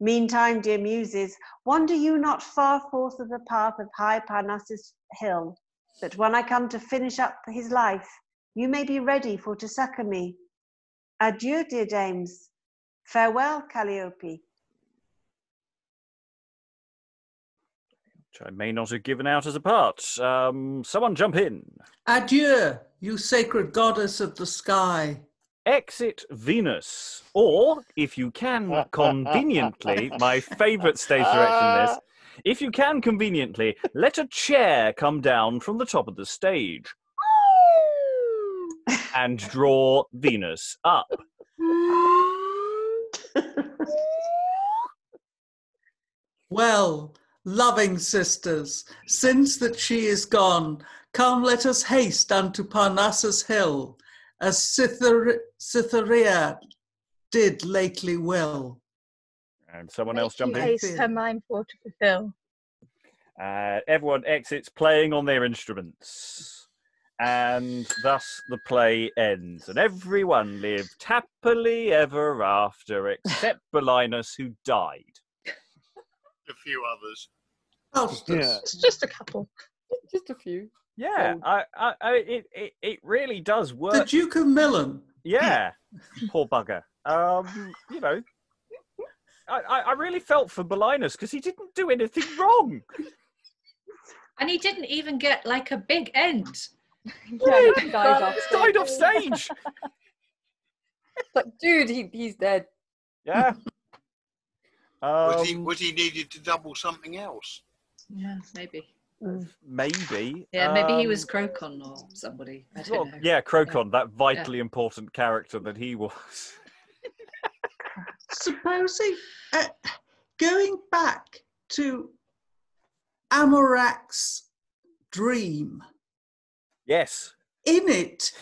Meantime, dear Muses, wander you not far forth of the path of high Parnassus hill, that when I come to finish up his life, you may be ready for to succour me. Adieu, dear dames. Farewell, Calliope. Which I may not have given out as a part. Someone jump in. Adieu, you sacred goddess of the sky. Exit Venus, or if you can conveniently, my favourite stage direction in this, if you can conveniently, let a chair come down from the top of the stage and draw Venus up. Well, loving sisters, since that she is gone, come let us haste unto Parnassus hill, as Cytherea did lately will. And someone else jump in. Haste her mind for to fulfill. Everyone exits playing on their instruments. And thus the play ends. And everyone lived happily ever after, except Belinus, who died. A few others. Faustus. Yeah. It's just a couple. Just a few. Yeah, it really does work. The Duke of Milan. Yeah, poor bugger. You know, I really felt for Belinus because he didn't do anything wrong. And he didn't even get like a big end. Yeah, he dies off. Died off stage. But dude, he's dead. Yeah. Was he needed to double something else? Yeah, maybe. Maybe. Yeah, maybe he was Crocon or somebody. I don't know. Yeah, Crocon, that vitally important character that he was. Supposing, going back to Amurack's dream, Yes. in it,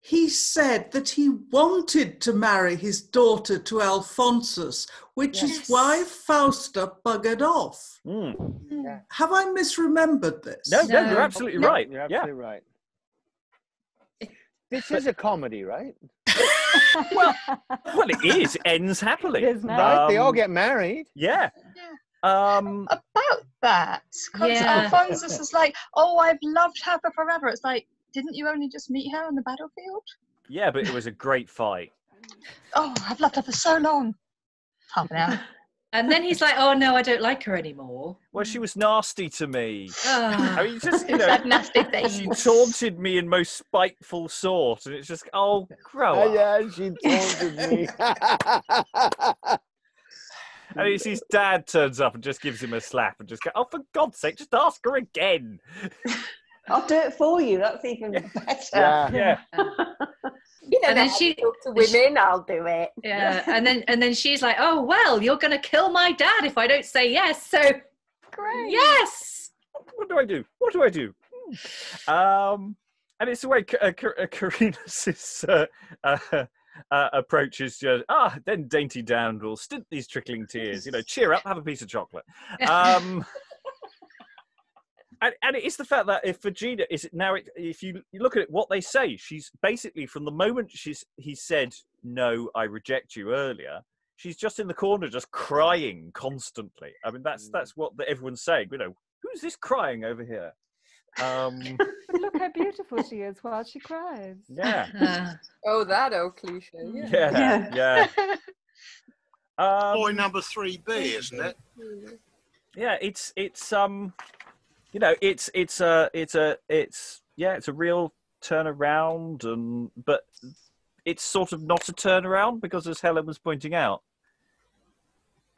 he said that he wanted to marry his daughter to Alphonsus, which is why Fausta buggered off. Mm. Have I misremembered this? No, you're absolutely right. You're absolutely right. This is a comedy, right? Well, it is. It ends happily. It is now. Right? They all get married. Yeah. About that, because Alphonsus is like, oh, I've loved her for forever. It's like, didn't you only just meet her on the battlefield? Yeah, but it was a great fight. Oh, I've loved her for so long. Half an hour. And then he's like, oh no, I don't like her anymore. Well, she was nasty to me. Ah. I mean, just, you know, Said nasty things. she taunted me in most spiteful sort, and it's just, oh, grow up. Yeah, she taunted me. And it's his dad turns up and just gives him a slap and just go, oh, for God's sake, just ask her again. I'll do it for you. That's even better. Yeah. You know, And then how she- to talk to women, I'll do it. Yeah, and then she's like, oh well, you're gonna kill my dad if I don't say yes. So Great. yes. What do I do? What do I do? And it's the way Carinus' approach is just, then dainty down will stint these trickling tears. You know, cheer up, have a piece of chocolate. And it's the fact that if Iphigena is now, if you look at it, what they say, she's basically from the moment he said no, I reject you earlier, she's just in the corner, just crying constantly. I mean, that's what everyone's saying. You know, who's this crying over here? But look how beautiful she is while she cries. Yeah, Oh, that old cliche. yeah. Boy number 3B, isn't it? Yeah, it's you know, it's a real turnaround, but it's sort of not a turnaround because, as Helen was pointing out,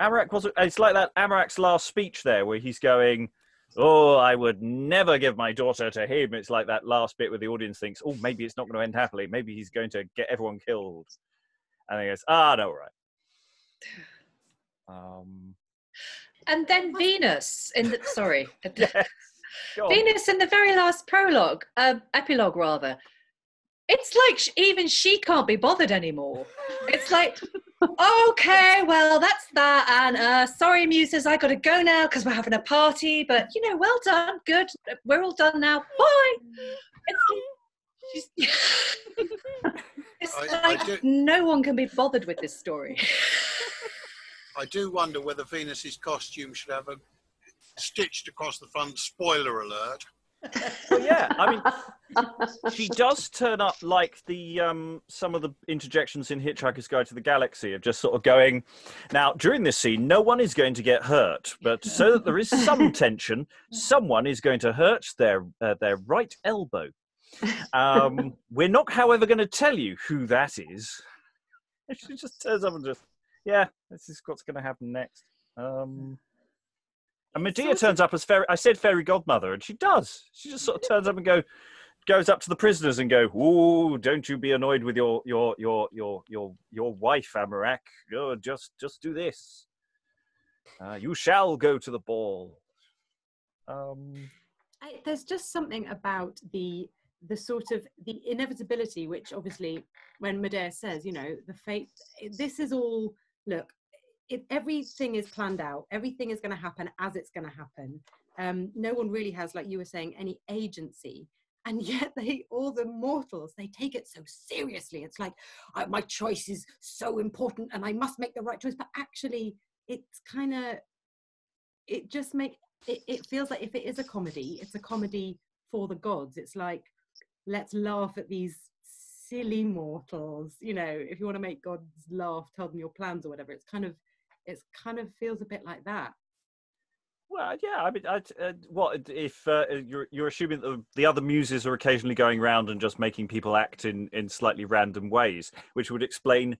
Amurack wasn't. It's like that Amurack's last speech there, where he's going, "Oh, I would never give my daughter to him." It's like that last bit where the audience thinks, "Oh, maybe it's not going to end happily. Maybe he's going to get everyone killed," and he goes, no, right. And then Venus in the Yes. Go on. Venus in the very last prologue, epilogue rather. It's like even she can't be bothered anymore. It's like, okay, well that's that, and sorry muses, I got to go now because we're having a party. But you know, well done, good. We're all done now. Bye. It's like no one can be bothered with this story. I do wonder whether Venus's costume should have a stitched across the front, spoiler alert. Well, yeah, I mean, she does turn up like the some of the interjections in Hitchhiker's Guide to the Galaxy of just sort of going, now, during this scene, no one is going to get hurt, but so that there is some tension, someone is going to hurt their right elbow. We're not, however, going to tell you who that is. She just turns up and just, yeah, this is what's going to happen next. And Medea turns up as fairy godmother, and she does. She just sort of turns up and goes up to the prisoners and go, "Ooh, don't you be annoyed with your wife, Amurack. Oh, just do this. You shall go to the ball." There's just something about the sort of the inevitability, which obviously when Medea says, you know, the fate, this is all, look, if everything is planned out, everything is going to happen as it's going to happen. No one really has, like you were saying, any agency. And yet all the mortals, they take it so seriously. It's like, my choice is so important and I must make the right choice. But actually, it's kind of, it just it feels like if it is a comedy, it's a comedy for the gods. It's like, let's laugh at these silly mortals. You know, if you want to make gods laugh, tell them your plans or whatever. It's kind of feels a bit like that. Well, yeah. I mean, what if you're assuming that the other muses are occasionally going around and just making people act in slightly random ways, which would explain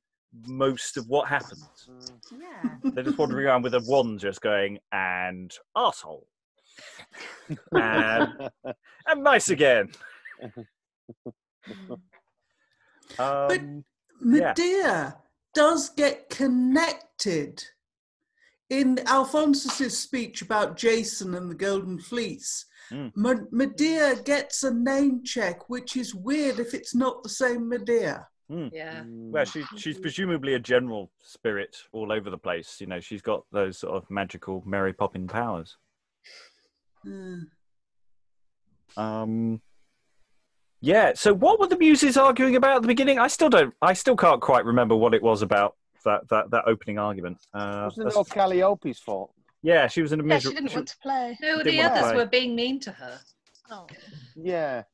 most of what happens. Yeah. They're just wandering around with a wand, just going and arsehole, and mice again. But Medea does get connected. In Alphonsus's speech about Jason and the Golden Fleece, Medea gets a name check, which is weird if it's not the same Medea. Yeah. Well, she's presumably a general spirit all over the place. You know, she's got those sort of magical Mary Poppins powers. Yeah. So, what were the muses arguing about at the beginning? I still can't quite remember what it was about that opening argument. Wasn't it all Calliope's fault? Yeah, she was in a Yeah, miserable. she didn't want to play. No, Didn't the want to others play. were being mean to her. Oh. Yeah.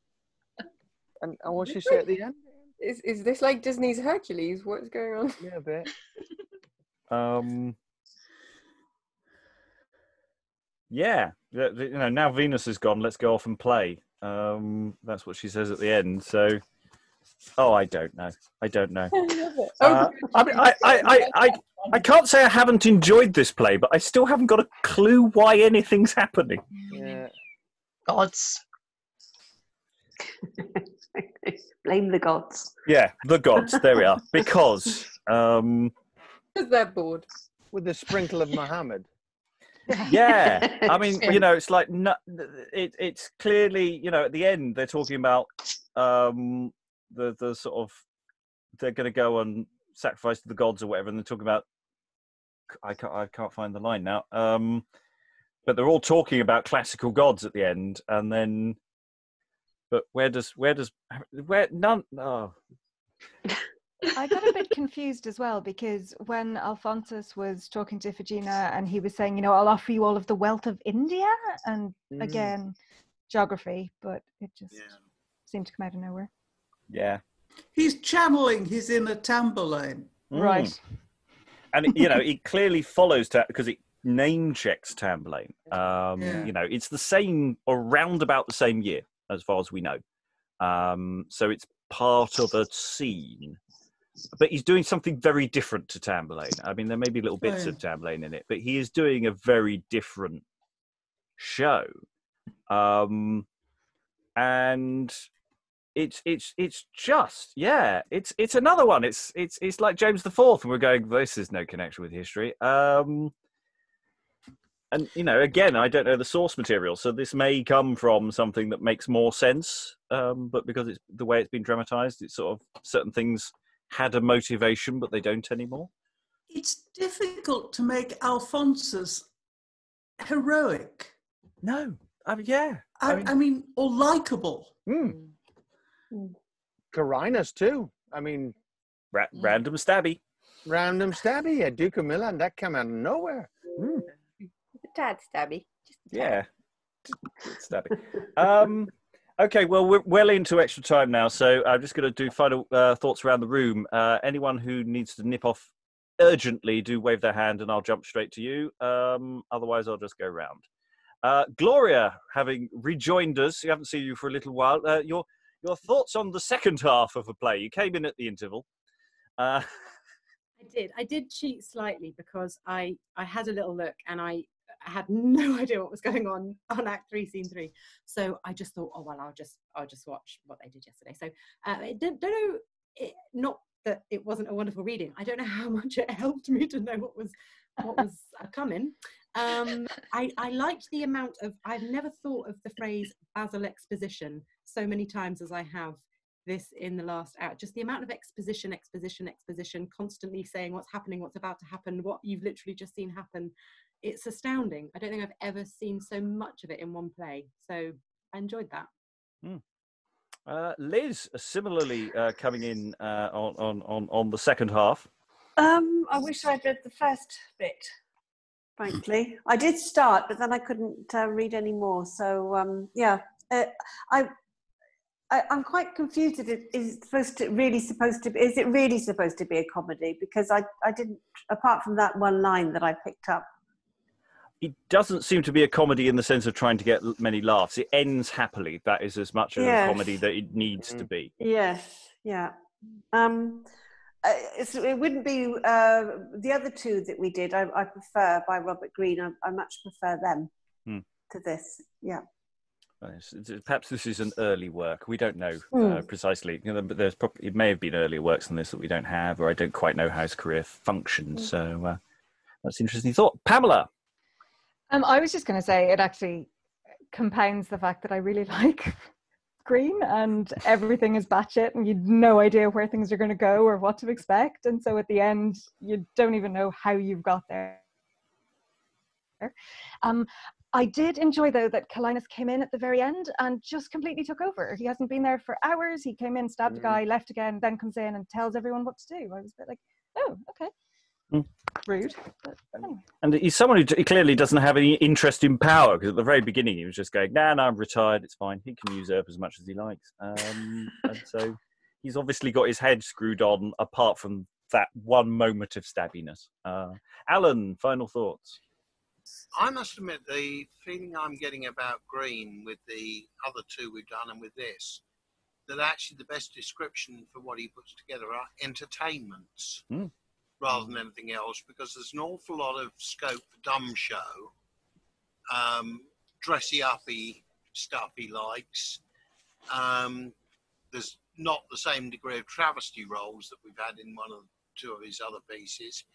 And what she say at the end? Is this like Disney's Hercules? What's going on? Yeah, a bit. Yeah, you know, now Venus is gone. Let's go off and play. That's what she says at the end. So, I don't know. I mean, I can't say I haven't enjoyed this play, but I still haven't got a clue why anything's happening. Yeah. Gods. Blame the gods. Yeah, the gods. There we are. Because Because they're bored. With a sprinkle of Muhammad. yeah, I mean, you know, it's like it's clearly, you know, at the end they're talking about the sort of they're going to go and sacrifice to the gods or whatever, and they're talking about I can't find the line now. But they're all talking about classical gods at the end, and then but where none? Oh. I got a bit confused as well, because when Alphonsus was talking to Iphigena and he was saying, you know, I'll offer you all of the wealth of India, and again, geography, but it just seemed to come out of nowhere. Yeah. He's channeling his inner Tamburlaine. Right. And, you know, it clearly follows because it name checks Tamburlaine. You know, it's the same, around about the same year, as far as we know. So it's part of a scene. But he's doing something very different to Tamburlaine. I mean, there may be little bits of Tamburlaine in it, but he is doing a very different show. And it's just, yeah, it's another one. It's like James IV, and we're going, this is no connection with history. And, you know, again, I don't know the source material, so this may come from something that makes more sense. But because it's the way it's been dramatized, it's sort of certain things had a motivation, but they don't anymore. It's difficult to make Alphonsus heroic. No, I mean, yeah. I mean, or likable. Carinus too. I mean, random stabby. Yeah, Duke of Milan. That came out of nowhere. A tad stabby. Yeah, stabby. Okay, well, we're well into extra time now, so I'm just going to do final thoughts around the room. Anyone who needs to nip off urgently, do wave their hand and I'll jump straight to you. Otherwise, I'll just go round. Gloria, having rejoined us, you haven't seen you for a little while. Your thoughts on the second half of a play? You came in at the interval. I did cheat slightly because I had a little look and I had no idea what was going on Act 3, Scene 3. So I just thought, oh well, I'll just watch what they did yesterday. So I don't know, not that it wasn't a wonderful reading. I don't know how much it helped me to know what was coming. I liked the amount of, I've never thought of the phrase Basil exposition so many times as I have this in the last act. Just the amount of exposition, constantly saying what's happening, what's about to happen, what you've literally just seen happen. It's astounding. I don't think I've ever seen so much of it in one play. So I enjoyed that. Liz, similarly coming in on the second half. I wish I'd read the first bit, frankly. I did start, but then I couldn't read any more. So, I'm quite confused. Is it really supposed to be a comedy? Because I didn't, apart from that one line that I picked up. He doesn't seem to be a comedy in the sense of trying to get many laughs. It ends happily. That is as much of a comedy that it needs to be. Yes, yeah. It wouldn't be the other two that we did. I prefer by Robert Greene. I much prefer them to this. Yeah. Perhaps this is an early work. We don't know precisely. But it may have been earlier works than this that we don't have, or I don't quite know how his career functions. So that's an interesting thought. Pamela. I was just going to say it actually compounds the fact that I really like Greene, and everything is batshit and you've no idea where things are going to go or what to expect, and so at the end you don't even know how you've got there. I did enjoy though that Carinus came in at the very end and just completely took over. He hasn't been there for hours. He came in, stabbed a guy, left again, then comes in and tells everyone what to do. I was a bit like, oh, okay. Rude. But anyway. And he's someone who clearly doesn't have any interest in power, because at the very beginning he was just going, nah, I'm retired, it's fine. He can usurp as much as he likes. And so he's obviously got his head screwed on, apart from that one moment of stabbiness. Alan, final thoughts? I must admit, the feeling I'm getting about Greene with the other two we've done and with this, that actually the best description for what he puts together are entertainments. Rather than anything else, because there's an awful lot of scope for dumb show, dressy-uppy stuff he likes. There's not the same degree of travesty roles that we've had in two of his other pieces.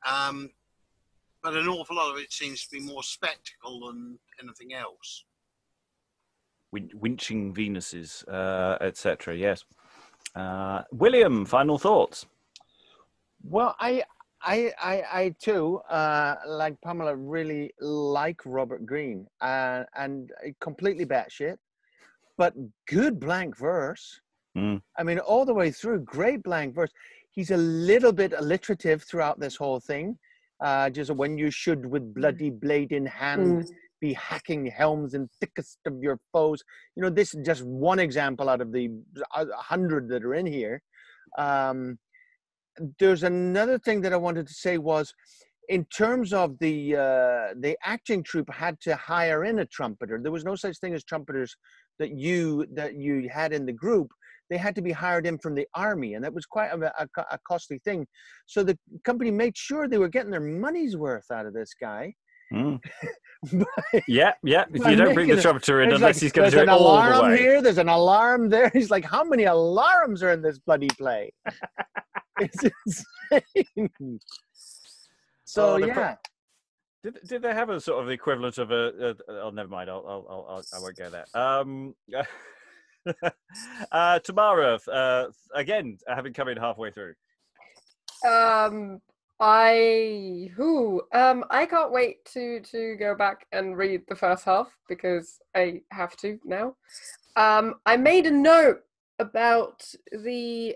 But an awful lot of it seems to be more spectacle than anything else. Winching Venuses, etc. Yes. William, final thoughts? Well, I too, like Pamela, really like Robert Greene, and completely batshit, but good blank verse. I mean, all the way through, great blank verse. He's a little bit alliterative throughout this whole thing. Just when you should with bloody blade in hand be hacking helms in thickest of your foes. You know, this is just one example out of the 100 that are in here. There's another thing that I wanted to say was, in terms of the acting troupe had to hire in a trumpeter. There was no such thing as trumpeters that you had in the group. They had to be hired in from the army, and that was quite a costly thing. So the company made sure they were getting their money's worth out of this guy. Yeah. If you don't bring the trumpeter in unless he's going to do it all the way. There's an alarm here. There's an alarm there. He's like, how many alarms are in this bloody play? It's insane. So yeah. Did they have a sort of equivalent of a? Oh, never mind. I won't go there. Tamara, again, having come in halfway through. I can't wait to go back and read the first half, because I have to now. I made a note about the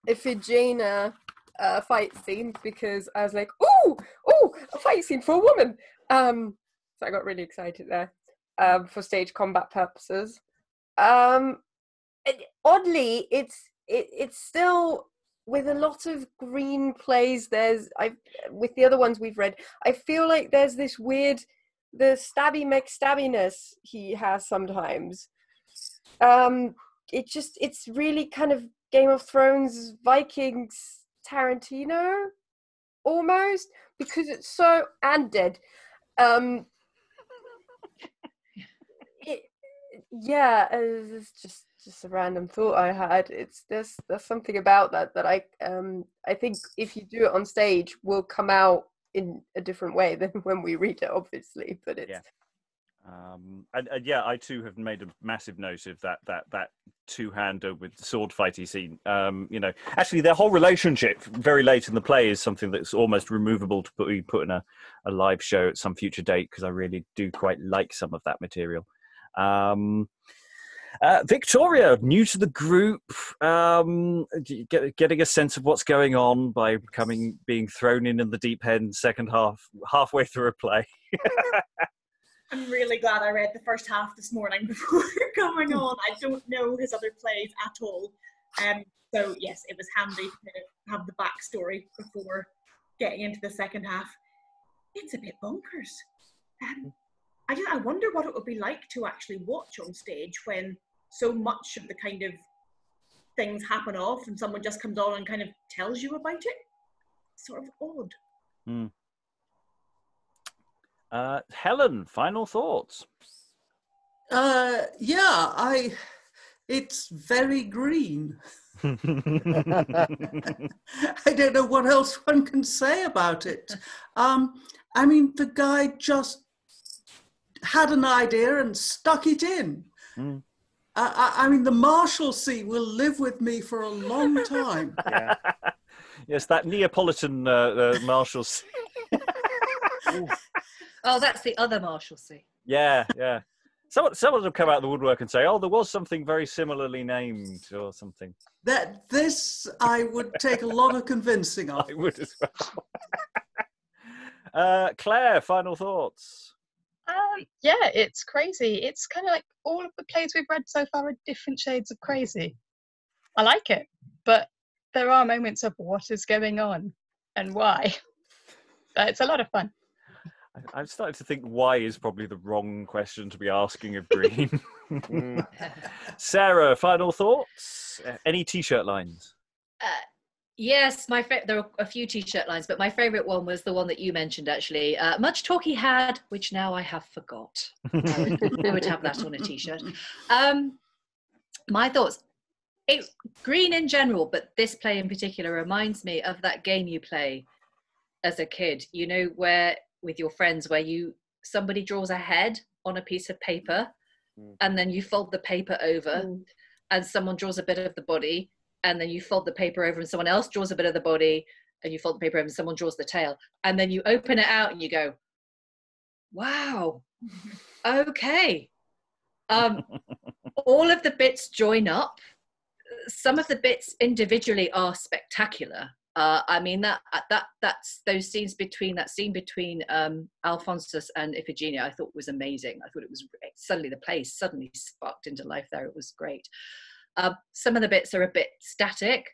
Iphigena fight scene, because I was like, ooh, a fight scene for a woman. So I got really excited there, for stage combat purposes. Oddly, it's still, with a lot of Greene plays, with the other ones we've read, I feel like there's this weird, the stabby McStabbiness he has sometimes. It's really kind of Game of Thrones, Vikings, Tarantino, almost, because it's so undead. It's just a random thought I had. There's something about that I think if you do it on stage will come out in a different way than when we read it, obviously. But it's I too have made a massive note of that two-hander with the sword fighty scene. Actually their whole relationship very late in the play is something that's almost removable to put in a live show at some future date, because I really do quite like some of that material. Victoria, new to the group, getting a sense of what's going on by being thrown in the deep end second half, halfway through a play. I'm really glad I read the first half this morning before coming on. I don't know his other plays at all. So yes, it was handy to have the backstory before getting into the second half. it's a bit bonkers. I wonder what it would be like to actually watch on stage when so much of the kind of things happen off and someone just comes on and kind of tells you about it. Sort of odd. Helen, final thoughts? It's very green. I don't know what else one can say about it. I mean, the guy just had an idea and stuck it in. I mean, the Marshalsea will live with me for a long time. Yeah. Yes, that Neapolitan Marshalsea. Oh, that's the other Marshalsea. Yeah. Someone will come out of the woodwork and say, "Oh, there was something very similarly named," or something. This I would take a lot of convincing of. I would as well. Claire, final thoughts? Yeah, it's crazy. It's kind of like all of the plays we've read so far are different shades of crazy. I like it, but there are moments of what is going on and why. But it's a lot of fun. I'm starting to think why is probably the wrong question to be asking of Greene. Sarah, final thoughts? Any T-shirt lines? Yes, there are a few T-shirt lines, but my favourite one was the one that you mentioned, actually. Much talk he had, which now I have forgot. I would have that on a T-shirt. My thoughts. Greene in general, but this play in particular reminds me of that game you play as a kid, you know, where with your friends, where somebody draws a head on a piece of paper and then you fold the paper over and someone draws a bit of the body, and then you fold the paper over and someone else draws a bit of the body, and you fold the paper over and someone draws the tail, and then you open it out and you go, wow, okay. All of the bits join up. Some of the bits individually are spectacular. I mean, that's those scenes between Alphonsus and Iphigenia, I thought was amazing. I thought it was suddenly the place suddenly sparked into life there. It was great. Some of the bits are a bit static,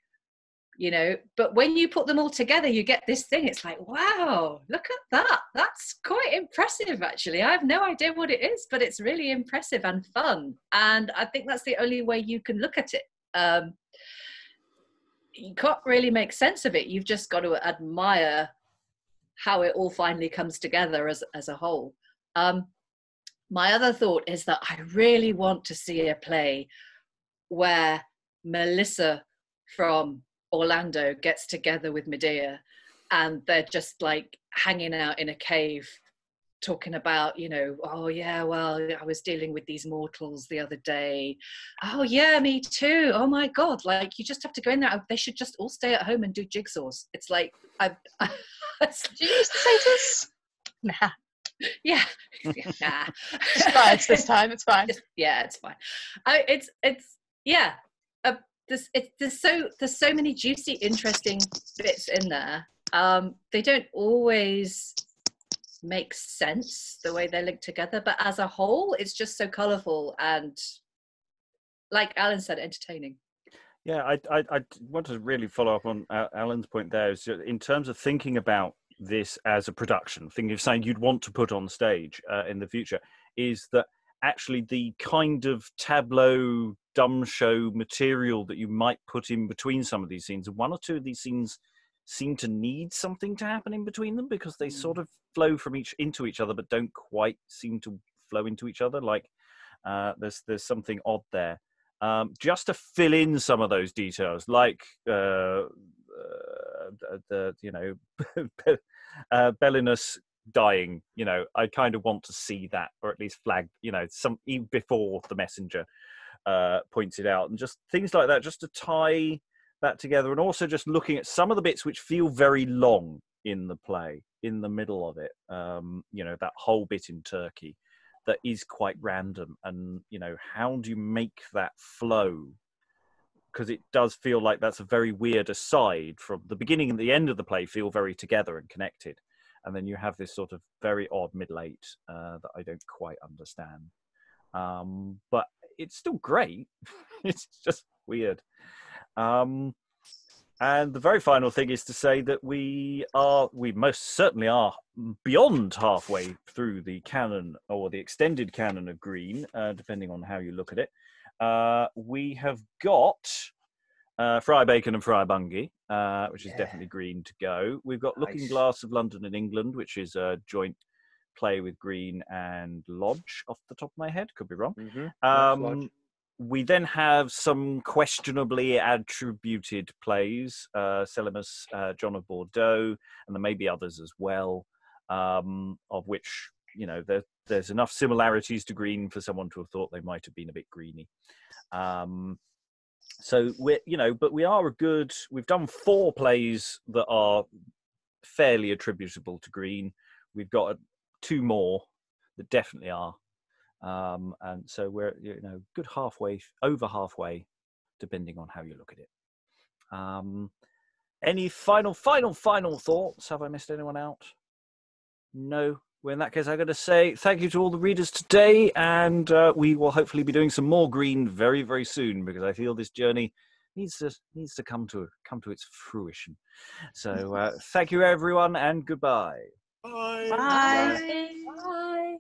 you know, but when you put them all together, you get this thing. It's like, wow, look at that. That's quite impressive, actually. I have no idea what it is, but it's really impressive and fun. And I think that's the only way you can look at it. You can't really make sense of it. You've just got to admire how it all finally comes together as a whole. My other thought is that I really want to see a play where Melissa from Orlando gets together with Medea and they're just like hanging out in a cave talking about, you know, oh yeah, well, I was dealing with these mortals the other day. Oh yeah, me too. Oh my God, like you just have to go in there. They should just all stay at home and do jigsaws. It's like, do you used to say this? Nah. Yeah. Nah. It's fine this time, it's fine. Yeah, it's fine. Yeah. There's so many juicy, interesting bits in there. They don't always make sense the way they're linked together, but as a whole it's just so colorful and, like Alan said, entertaining. Yeah, I want to really follow up on Alan's point there. Is in terms of thinking about this as a production, thinking of saying you'd want to put on stage in the future, is that actually the kind of tableau dumb show material that you might put in between some of these scenes, one or two of these scenes seem to need something to happen in between them because they sort of flow from into each other but don't quite seem to flow into each other. Like there's something odd there. Just to fill in some of those details, like Belinus dying, you know, I kind of want to see that, or at least flag, you know, some even before the messenger points it out, and just things like that, just to tie that together. And also just looking at some of the bits which feel very long in the play, in the middle of it, you know, that whole bit in Turkey that is quite random, and you know, how do you make that flow? Because it does feel like that's a very weird aside from the beginning and the end of the play feel very together and connected, and then you have this sort of very odd middle eight that I don't quite understand, but it's still great. It's just weird. And the very final thing is to say that we most certainly are beyond halfway through the canon or the extended canon of Greene, depending on how you look at it. We have got Friar Bacon and Friar Bungay, which is definitely Greene to go. We've got Looking Glass of London and England, which is a joint play with Greene and Lodge, off the top of my head. Could be wrong. We then have some questionably attributed plays, Selimus, John of Bordeaux, and there may be others as well, of which, you know, there's enough similarities to Greene for someone to have thought they might have been a bit Greeny. So we're, you know, but we are we've done 4 plays that are fairly attributable to Greene. We've got 2 more that definitely are. And so we're, you know, good over halfway, depending on how you look at it. Any final thoughts? Have I missed anyone out? No. Well, in that case, I'm going to say thank you to all the readers today, and we will hopefully be doing some more Greene very, very soon, because I feel this journey needs to come to its fruition. So thank you, everyone, and goodbye. Bye. Bye. Bye.